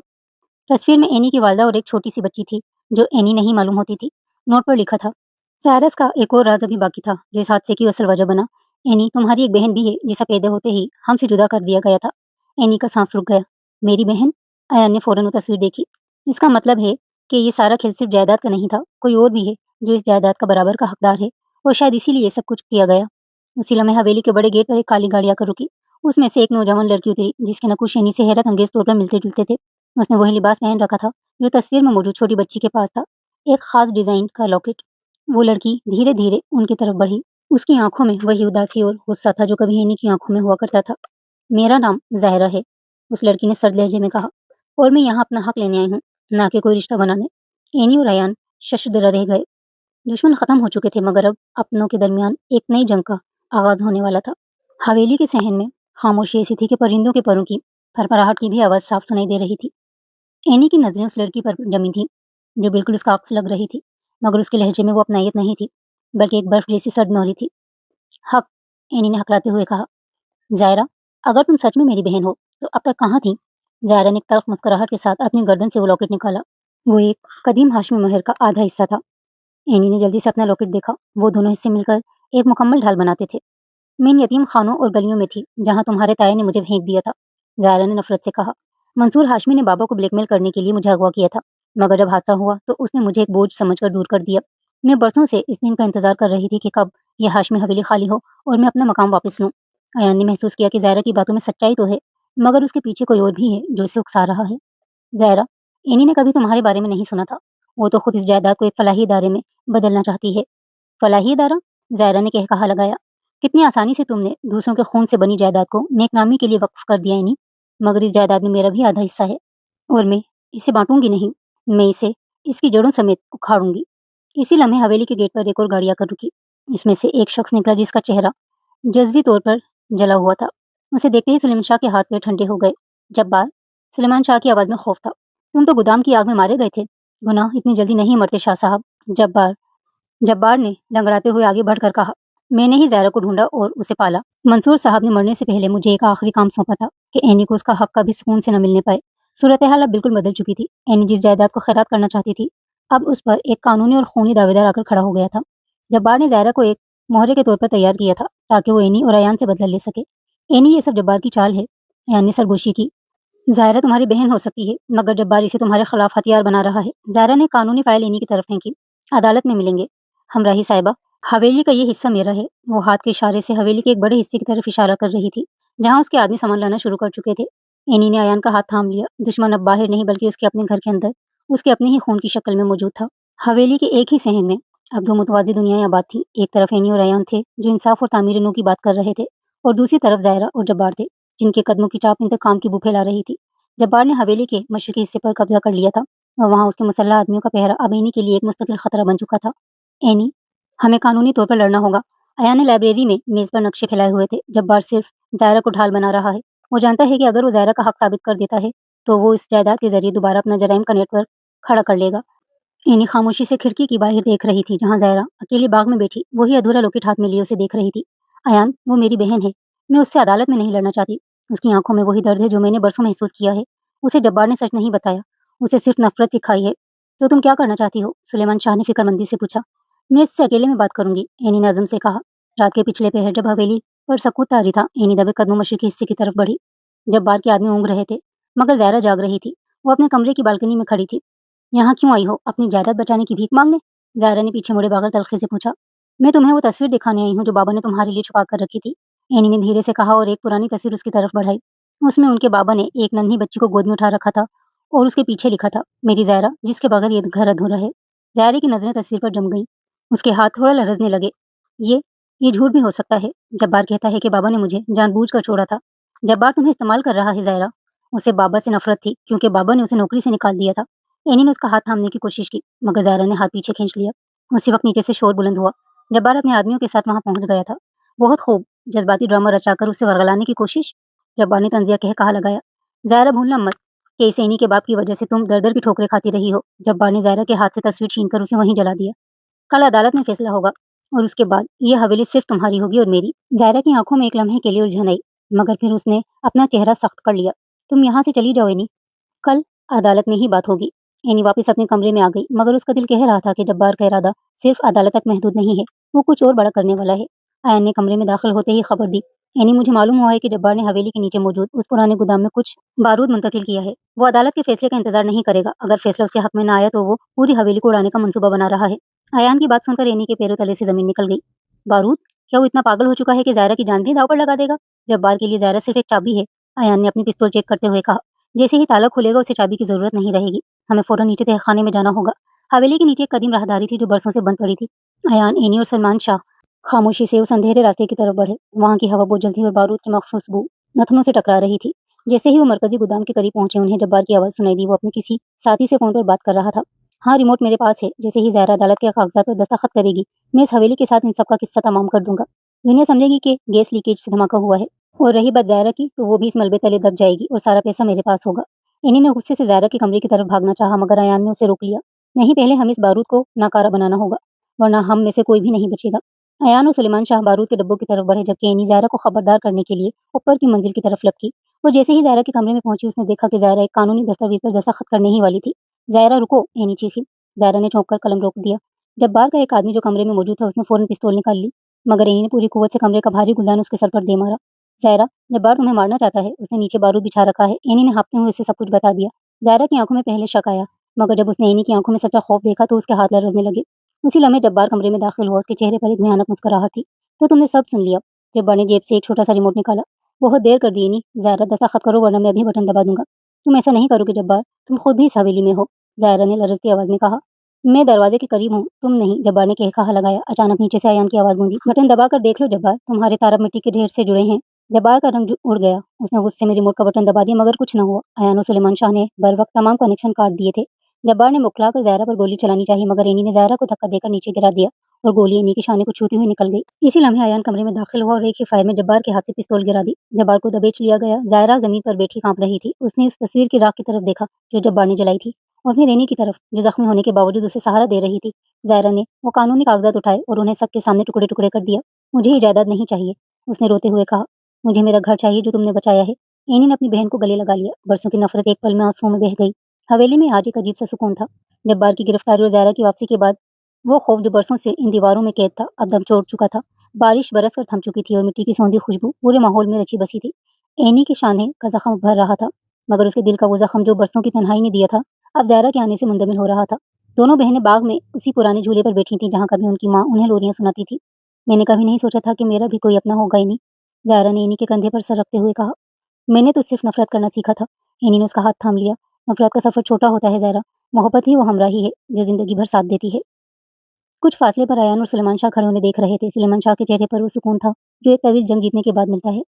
तस्वीर में एनी की वालदा और एक छोटी सी बच्ची थी जो एनी नहीं मालूम होती थी। नोट पर लिखा था, साइरस का एक और राज अभी बाकी था जो इस हादसे की असल वजह बना। एनी, तुम्हारी एक बहन भी है जिसे पैदा होते ही हमसे जुदा कर दिया गया था। एनी का सांस रुक गया। मेरी बहन? अयान ने फौरन वो तस्वीर देखी। इसका मतलब है कि ये सारा खेल सिर्फ जायदाद का नहीं था, कोई और भी है जो इस जायदाद का बराबर का हकदार है, और शायद इसीलिए ये सब कुछ किया गया। उसी लम्हे हवेली के बड़े गेट पर एक काली गाड़ी आकर रुकी। उसमें से एक नौजवान लड़की उतरी जिसके नकुश एनी से हैरत अंगेज तौर पर मिलते जुलते थे। उसने वही लिबास पहन रखा था जो तस्वीर में मौजूद छोटी बच्ची के पास था, एक खास डिजाइन का लॉकेट। वो लड़की धीरे धीरे उनकी तरफ बढ़ी। उसकी आंखों में वही उदासी और गुस्सा था जो कभी एनी की आंखों में हुआ करता था। मेरा नाम ज़ाहिरा है, उस लड़की ने सर्द लहजे में कहा, और मैं यहाँ अपना हक लेने आई हूँ, ना कि कोई रिश्ता बनाने। एनी और अयान शशदर रह गए। दुश्मन खत्म हो चुके थे, मगर अब अपनों के दरमियान एक नई जंग का आगाज होने वाला था। हवेली के सहन में खामोशी ऐसी थी कि परिंदों के परों की फरफराहट की भी आवाज़ साफ सुनाई दे रही थी। एनी की नज़रें उस लड़की पर जमी थीं जो बिल्कुल उसका अक्स लग रही थी, मगर उसके लहजे में वो अपनायत नहीं थी, बल्कि एक बर्फ जैसी सर्द नौरी थी। हक, एनी ने हकलाते हुए कहा। ज़ायरा, अगर तुम सच में मेरी बहन हो तो अब तक कहाँ थी? ज़ायरा ने एक तल्ख मुस्कुराहट के साथ अपनी गर्दन से वो लॉकेट निकाला। वो एक कदीम हाशमी महर का आधा हिस्सा था। एनी ने जल्दी से अपना लॉकेट देखा। वो दोनों हिस्से मिलकर एक मुकम्मल ढाल बनाते थे। मैं इन यतीम खानों और गलियों में थी जहाँ तुम्हारे ताए ने मुझे फेंक दिया था, ज़ायरा ने नफरत से कहा। मंसूर हाशमी ने बाबा को ब्लैकमेल करने के लिए मुझे अगवा किया था, मगर जब हादसा हुआ तो उसने मुझे एक बोझ समझकर दूर कर दिया। मैं बरसों से इस दिन का इंतजार कर रही थी कि कब यह हाशमी हवेली खाली हो और मैं अपना मकाम वापस लूं। अयान ने महसूस किया कि ज़ायरा की बातों में सच्चाई तो है, मगर उसके पीछे कोई और भी है जो इसे उकसा रहा है। ज़ायरा, एनी ने कभी तुम्हारे बारे में नहीं सुना था। वो तो खुद इस जायदाद को एक फलाही इदारे में बदलना चाहती है। फलाही इदारा? ज़ायरा ने कहा लगाया। कितनी आसानी से तुमने दूसरों के खून से बनी जायदाद को नेकनामी के लिए वक्फ कर दिया एनी। मगर इस जायदाद में मेरा भी आधा हिस्सा है और मैं इसे बांटूंगी नहीं। मैं इसे इसकी जड़ों समेत उखाड़ूंगी। इसी लम्हे हवेली के गेट पर एक और गाड़ी आकर रुकी। इसमें से एक शख्स निकला जिसका चेहरा जज्बी तौर पर जला हुआ था। उसे देखते ही सुलेमान शाह के हाथ पैर ठंडे हो गए। जब्बार, सुलेमान शाह की आवाज में खौफ था। तुम तो गोदाम की आग में मारे गए थे। गुनाह इतनी जल्दी नहीं मरते शाह साहब। जब्बार जब्बार ने लंगड़ाते हुए आगे बढ़कर कहा, मैंने ही ज़ायरा को ढूंढा और उसे पाला। मंसूर साहब ने मरने से पहले मुझे एक आखिरी काम सौंपा था कि एनी को उसका हक कभी सुकून से न मिलने पाए। सूरत हाल अब बिल्कुल बदल चुकी थी। एनी जिस जायदाद को खैरात करना चाहती थी, अब उस पर एक कानूनी और खूनी दावेदार आकर खड़ा हो गया था। जब्बार ने ज़ायरा को एक मोहरे के तौर पर तैयार किया था ताकि वो एनी और अयान से बदला ले सके। एनी, ये सब जब्बार की चाल है। अयान ने सरगोशी की। ज़ायरा तुम्हारी बहन हो सकती है, मगर जब्बार इसे तुम्हारे खिलाफ हथियार बना रहा है। ज़ायरा ने कानूनी फाइल एनी की तरफ फेंकी। अदालत में मिलेंगे। हमराही साहिबा, हवेली का ये हिस्सा मेरा है। वो हाथ के इशारे से हवेली के एक बड़े हिस्से की तरफ इशारा कर रही थी, जहाँ उसके आदमी सामान लाना शुरू कर चुके थे। एनी ने अयान का हाथ थाम लिया। दुश्मन अब बाहर नहीं बल्कि उसके अपने घर के अंदर, उसके अपने ही खून की शक्ल में मौजूद था। हवेली के एक ही सहन में अब दो मुतवाज़ी दुनियाएं आबाद थी। एक तरफ एनी और अयान थे जो इंसाफ और तामीर नू की बात कर रहे थे, और दूसरी तरफ ज़ायरा और जब्बार थे जिनके कदमों की चाप इंतकाम की बू फैला रही थी। जब्बार ने हवेली के मशरकी हिस्से पर कब्जा कर लिया था और वहाँ उसके मुसल्लह आदमियों का पहरा अब एनी के लिए एक मुस्तकिल खतरा बन चुका था। एनी, हमें कानूनी तौर पर लड़ना होगा। अयान ने लाइब्रेरी में मेज पर नक्शे फैलाए हुए थे। जब्बार सिर्फ ज़ायरा को ढाल बना रहा है। वो जानता है कि अगर वो ज़ायरा का हक साबित कर देता है तो वो इस जायदाद के जरिए दोबारा अपना जराइम का नेटवर्क खड़ा कर लेगा। एनी खामोशी से खिड़की की बाहर देख रही थी, जहाँ ज़ायरा अकेली बाग में बैठी वही अधूरा लॉकेट हाथ में लिए उसे देख रही थी। अयान, वो मेरी बहन है। मैं उससे अदालत में नहीं लड़ना चाहती। उसकी आंखों में वही दर्द है जो मैंने बरसों महसूस किया है। उसे जब्बार ने सच नहीं बताया, उसे सिर्फ नफरत सिखाई है। तो तुम क्या करना चाहती हो? सुलेमान शाह ने फिक्रमंदी से पूछा। मैं इससे अकेले में बात करूंगी, एनी ने अज़म से कहा। रात के पिछले पहर जब हवेली पर सकूत तारी था, एनी दबे कदमों मशरकी हिस्से की तरफ बढ़ी। जब्बार के आदमी ऊँघ रहे थे, मगर ज़ायरा जाग रही थी। वो अपने कमरे की बालकनी में खड़ी थी। यहाँ क्यों आई हो? अपनी जायदाद बचाने की भीख मांगने? ज़ायरा ने पीछे मुड़े बगैर तल्खी से पूछा। मैं तुम्हें वो तस्वीर दिखाने आई हूँ जो बाबा ने तुम्हारे लिए छुपा कर रखी थी, एनी ने धीरे से कहा और एक पुरानी तस्वीर उसकी तरफ बढ़ाई। उसमें उनके बाबा ने एक नन्ही बच्ची को गोद में उठा रखा था और उसके पीछे लिखा था, मेरी ज़ायरा, जिसके बगैर ये घर अधूरा है। ज़ायरा की नज़रें तस्वीर पर जम गईं। उसके हाथ थोड़ा लरज़ने लगे। ये ये झूठ भी हो सकता है। जब्बार कहता है कि बाबा ने मुझे जानबूझकर छोड़ा था। जब्बार तुम्हें इस्तेमाल कर रहा है ज़ायरा। उसे बाबा से नफरत थी क्योंकि बाबा ने उसे नौकरी से निकाल दिया था। एनी ने उसका हाथ थामने की कोशिश की, मगर ज़ायरा ने हाथ पीछे खींच लिया। उसी वक्त नीचे से शोर बुलंद हुआ। जब्बार अपने आदमियों के साथ वहां पहुंच गया था। बहुत खूब, जज्बाती ड्रामा रचाकर उसे वरगलाने की कोशिश। जब्बार ने तंजिया कहा लगाया। ज़ायरा, भूलना मत कि इस एनी के बाप की वजह से तुम दर दर की ठोकरें खाती रही हो। जब्बार ने ज़ायरा के हाथ से तस्वीर छीनकर उसे वहीं जला दिया। कल अदालत में फैसला होगा और उसके बाद ये हवेली सिर्फ तुम्हारी होगी और मेरी। ज़ायरा की आंखों में एक लम्हे के लिए उलझन आई, मगर फिर उसने अपना चेहरा सख्त कर लिया। तुम यहाँ से चली जाओ एनी, कल अदालत में ही बात होगी। एनी वापस अपने कमरे में आ गई, मगर उसका दिल कह रहा था कि जब्बार का इरादा सिर्फ अदालत तक महदूद नहीं है, वो कुछ और बड़ा करने वाला है। आयन ने कमरे में दाखिल होते ही खबर दी। एनी, मुझे मालूम हुआ है कि जब्बार ने हवेली के नीचे मौजूद उस पुराने गोदाम में कुछ बारूद मुंतकिल किया है। वो अदालत के फैसले का इंतजार नहीं करेगा। अगर फैसला उसके हक में न आया तो वो पूरी हवेली को उड़ाने का मंसूबा बना रहा है। अयान की बात सुनकर एनी के पैरों तले से जमीन निकल गई। बारूद? क्या वो इतना पागल हो चुका है कि ज़ायरा की जान भी दांव पर लगा देगा? जब्बार के लिए ज़ायरा सिर्फ एक चाबी है, अयान ने अपनी पिस्तौल चेक करते हुए कहा। जैसे ही ताला खुलेगा उसे चाबी की जरूरत नहीं रहेगी। हमें फौरन नीचे तहखाने में जाना होगा। हवेली के नीचे एक कदीम राहदारी थी जो बरसों से बंद पड़ी थी। अयान, एनी और सलमान शाह खामोशी से उस अंधेरे रास्ते की तरफ बढ़े। वहाँ की हवा बोझल थी और बारूद की मखसूस बू नथनों से टकरा रही थी। जैसे ही वो मरकजी गोदाम के करीब पहुंचे, उन्हें जब्बार की आवाज़ सुनाई दी। वो अपने किसी साथी से फोन पर बात कर रहा था। हाँ, रिमोट मेरे पास है। जैसे ही ज़ायरा अदालत के कागजात पर दस्तखत करेगी, मैं इस हवेली के साथ इन सबका किस्सा तमाम कर दूंगा। दुनिया समझेगी कि गैस लीकेज से धमाका हुआ है, और रही बात ज़ायरा की, तो वो भी इस मलबे तले दब जाएगी और सारा पैसा मेरे पास होगा। एनी ने गुस्से से ज़ायरा के कमरे की तरफ भागना चाहा, मगर अयान ने उसे रोक लिया। नहीं, पहले हमें इस बारूद को नाकारा बनाना होगा, वरना हम में से कोई भी नहीं बचेगा। अयान और सुलेमान शाह बारूद के डब्बों की तरफ बढ़े, जबकि एनी ज़ायरा को खबरदार करने के लिए ऊपर की मंजिल की तरफ लपकी। वो जैसे ही ज़ायरा के कमरे में पहुंची, उसने देखा कि ज़ायरा एक कानूनी दस्तावेज पर दस्तखत करने ही वाली थी। ज़ायरा, रुको, एनी चीखी। ज़ायरा ने चौंक कर कलम रोक दिया। जब्बार का एक आदमी जो कमरे में मौजूद था, उसने फौरन पिस्तौल निकाल ली, मगर एनी ने पूरी कुव्वत से कमरे का भारी गुलदान उसके सर पर दे मारा। ज़ायरा, जब्बार तुम्हें मारना चाहता है, उसने नीचे बारूद बिछा रखा है। एनी ने हाँफते हुए उसे सब कुछ बता दिया। ज़ायरा की आंखों में पहले शक आया, मगर जब उसने एनी की आंखों में सच्चा खौफ देखा तो उसके हाथ लरजने लगे। उसी लम्हे जब्बार कमरे में दाखिल हुआ, उसके चेहरे पर एक भयानक मुस्कुराहट थी। तो तुमने सब सुन लिया। जब्बार ने जेब से एक छोटा सा रिमोट निकाला। बहुत देर कर दी एनी, ज़ायरा दस्तखत करो वरना मैं अभी बटन दबा दूंगा। तुम ऐसा नहीं करोगे जब्बार, तुम खुद भी इस हवेली में हो, ज़ायरा ने लरजती आवाज में कहा। मैं दरवाजे के करीब हूँ, तुम नहीं, जब्बार ने कहकहा लगाया। अचानक नीचे से अयान की आवाज गूंजी, बटन दबा कर देख लो जब्बार, तुम्हारे तार अब मिट्टी के ढेर से जुड़े हैं। जब्बार का रंग उड़ गया। उसने गुस्से में रिमोट का बटन दबा दिया, मगर कुछ न हुआ। अयान और सुलेमान शाह ने बर वक्त तमाम कनेक्शन काट दिए थे। जब्बार ने मुखलाकर ज़ायरा पर गोली चलानी चाहिए, मगर एनी ने ज़ायरा को धक्का देकर नीचे गिरा दिया और गोली एनी के शाने को छूती हुई निकल गई। इसी लम्हे अयान कमरे में दाखिल हुआ और एक ही फायर में जब्बार के हाथ से पिस्तौल गिरा दी। जब्बार को दबोच लिया गया। ज़ायरा जमीन पर बैठी कांप रही थी। उसने उस तस्वीर की राख की तरफ देखा जो जब्बार ने जलाई थी, और फिर एनी की तरफ जो जख्मी होने के बावजूद उसे सहारा दे रही थी। ज़ायरा ने वो कानूनी कागजात उठाए और उन्हें सबके सामने टुकड़े टुकड़े कर दिया। मुझे ये जायदाद नहीं चाहिए, उसने रोते हुए कहा। मुझे मेरा घर चाहिए जो तुमने बचाया है। एनी ने अपनी बहन को गले लगा लिया। बरसों की नफरत एक पल में आंसुओं में बह गई। हवेली में आज एक अजीब सा सुकून था। जब्बार की गिरफ्तारी और ज़ायरा की वापसी के बाद वो खौफ जो बरसों से इन दीवारों में कैद था, अब दम तोड़ चुका था। बारिश बरस कर थम चुकी थी और मिट्टी की सौंधी खुशबू पूरे माहौल में रची बसी थी। एनी के शाने का जख्म भर रहा था, मगर उसके दिल का वो जख्म जो बरसों की तन्हाई ने दिया था, अब ज़ायरा के आने से मुंदमिल हो रहा था। दोनों बहनें बाग में उसी पुराने झूले पर बैठी थीं जहाँ कभी उनकी माँ उन्हें लोरियां सुनाती थी। मैंने कभी नहीं सोचा था कि मेरा भी कोई अपना होगा एनी, ज़ायरा ने एनी के कंधे पर सर रखते हुए कहा। मैंने तो सिर्फ नफरत करना सीखा था। एनी ने उसका हाथ थाम लिया। नफरत का सफर छोटा होता है ज़ायरा, मोहब्बत ही वो हमराही है जो जिंदगी भर साथ देती है। कुछ फासले पर अयान और सुलेमान शाह खड़े उन्हें देख रहे थे। सुलेमान शाह के चेहरे पर वो सुकून था जो एक तवील जंग जीतने के बाद मिलता है।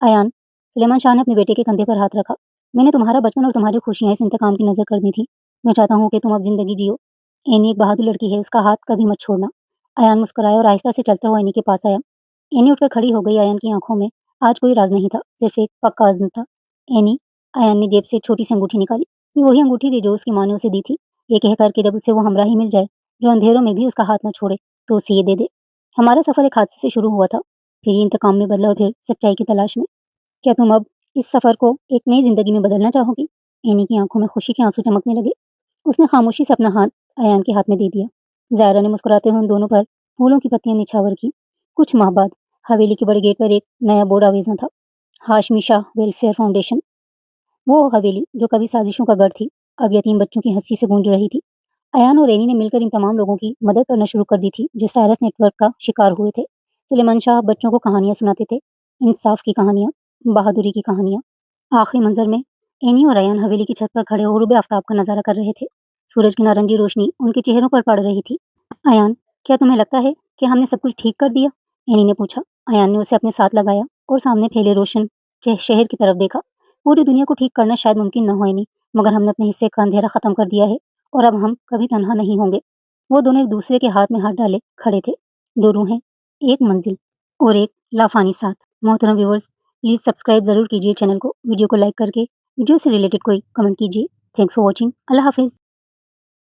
अयान, सुलेमान शाह ने अपने बेटे के कंधे पर हाथ रखा। मैंने तुम्हारा बचपन और तुम्हारी खुशियां इस इंतकाम की नजर कर दी थी। मैं चाहता हूँ कि तुम अब जिंदगी जियो। एनी एक बहादुर लड़की है, उसका हाथ कभी मत छोड़ना। अयान मुस्कुराया और आहिस्ता से चलता हुआ एनी के पास आया। एनी उठकर खड़ी हो गई। अयान की आंखों में आज कोई राज नहीं था, सिर्फ एक पक्का अज़्म था। एनी, अयान ने जेब से एक छोटी सी अंगूठी निकाली। ये वही अंगूठी थी जो उसकी माँ ने उसे दी थी। ये कहकर कि जब उसे वो हमराही मिल जाए जो अंधेरों में भी उसका हाथ न छोड़े, तो उसे ये दे दे। हमारा सफर एक हादसे से शुरू हुआ था, फिर ये इंतकाम में बदला और फिर सच्चाई की तलाश में। क्या तुम अब इस सफर को एक नई जिंदगी में बदलना चाहोगी? एनी की आंखों में खुशी के आंसू चमकने लगे। उसने खामोशी से अपना हाथ अयान के हाथ में दे दिया। ज़ायरा ने मुस्कुराते हुए उन दोनों पर फूलों की पत्तियां निछावर की। कुछ माह बाद हवेली के बड़े गेट पर एक नया बोर्ड आवेज़न था, हाशमी शाह वेलफेयर फाउंडेशन। वो हवेली जो कभी साजिशों का गढ़ थी, अब यतीम बच्चों की हंसी से गूंज रही थी। अयान और एनी ने मिलकर इन तमाम लोगों की मदद करना शुरू कर दी थी जो साइरस नेटवर्क का शिकार हुए थे। सुलेमान शाह बच्चों को कहानियां सुनाते थे, इंसाफ की कहानियां, बहादुरी की कहानियां। आखिरी मंजर में एनी और अयान हवेली की छत पर खड़े गुरूब आफ्ताब का नजारा कर रहे थे। सूरज की नारंगी रोशनी उनके चेहरों पर पड़ रही थी। अयान, क्या तुम्हें लगता है कि हमने सब कुछ ठीक कर दिया? एनी ने पूछा। अयान ने उसे अपने साथ लगाया और सामने फैले रोशन शहर की तरफ देखा। पूरी दुनिया को ठीक करना शायद मुमकिन न हो एनी, मगर हमने अपने हिस्से का अंधेरा खत्म कर दिया है और अब हम कभी तन्हा नहीं होंगे। वो दोनों एक दूसरे के हाथ में हाथ डाले खड़े थे। दो रूहें, एक मंजिल और एक लाफानी साथ। मोहतरम व्यूअर्स, प्लीज़ सब्सक्राइब ज़रूर कीजिए चैनल को, वीडियो को लाइक करके वीडियो से रिलेटेड कोई कमेंट कीजिए। Thanks for watching. अल्लाह हाफिज़।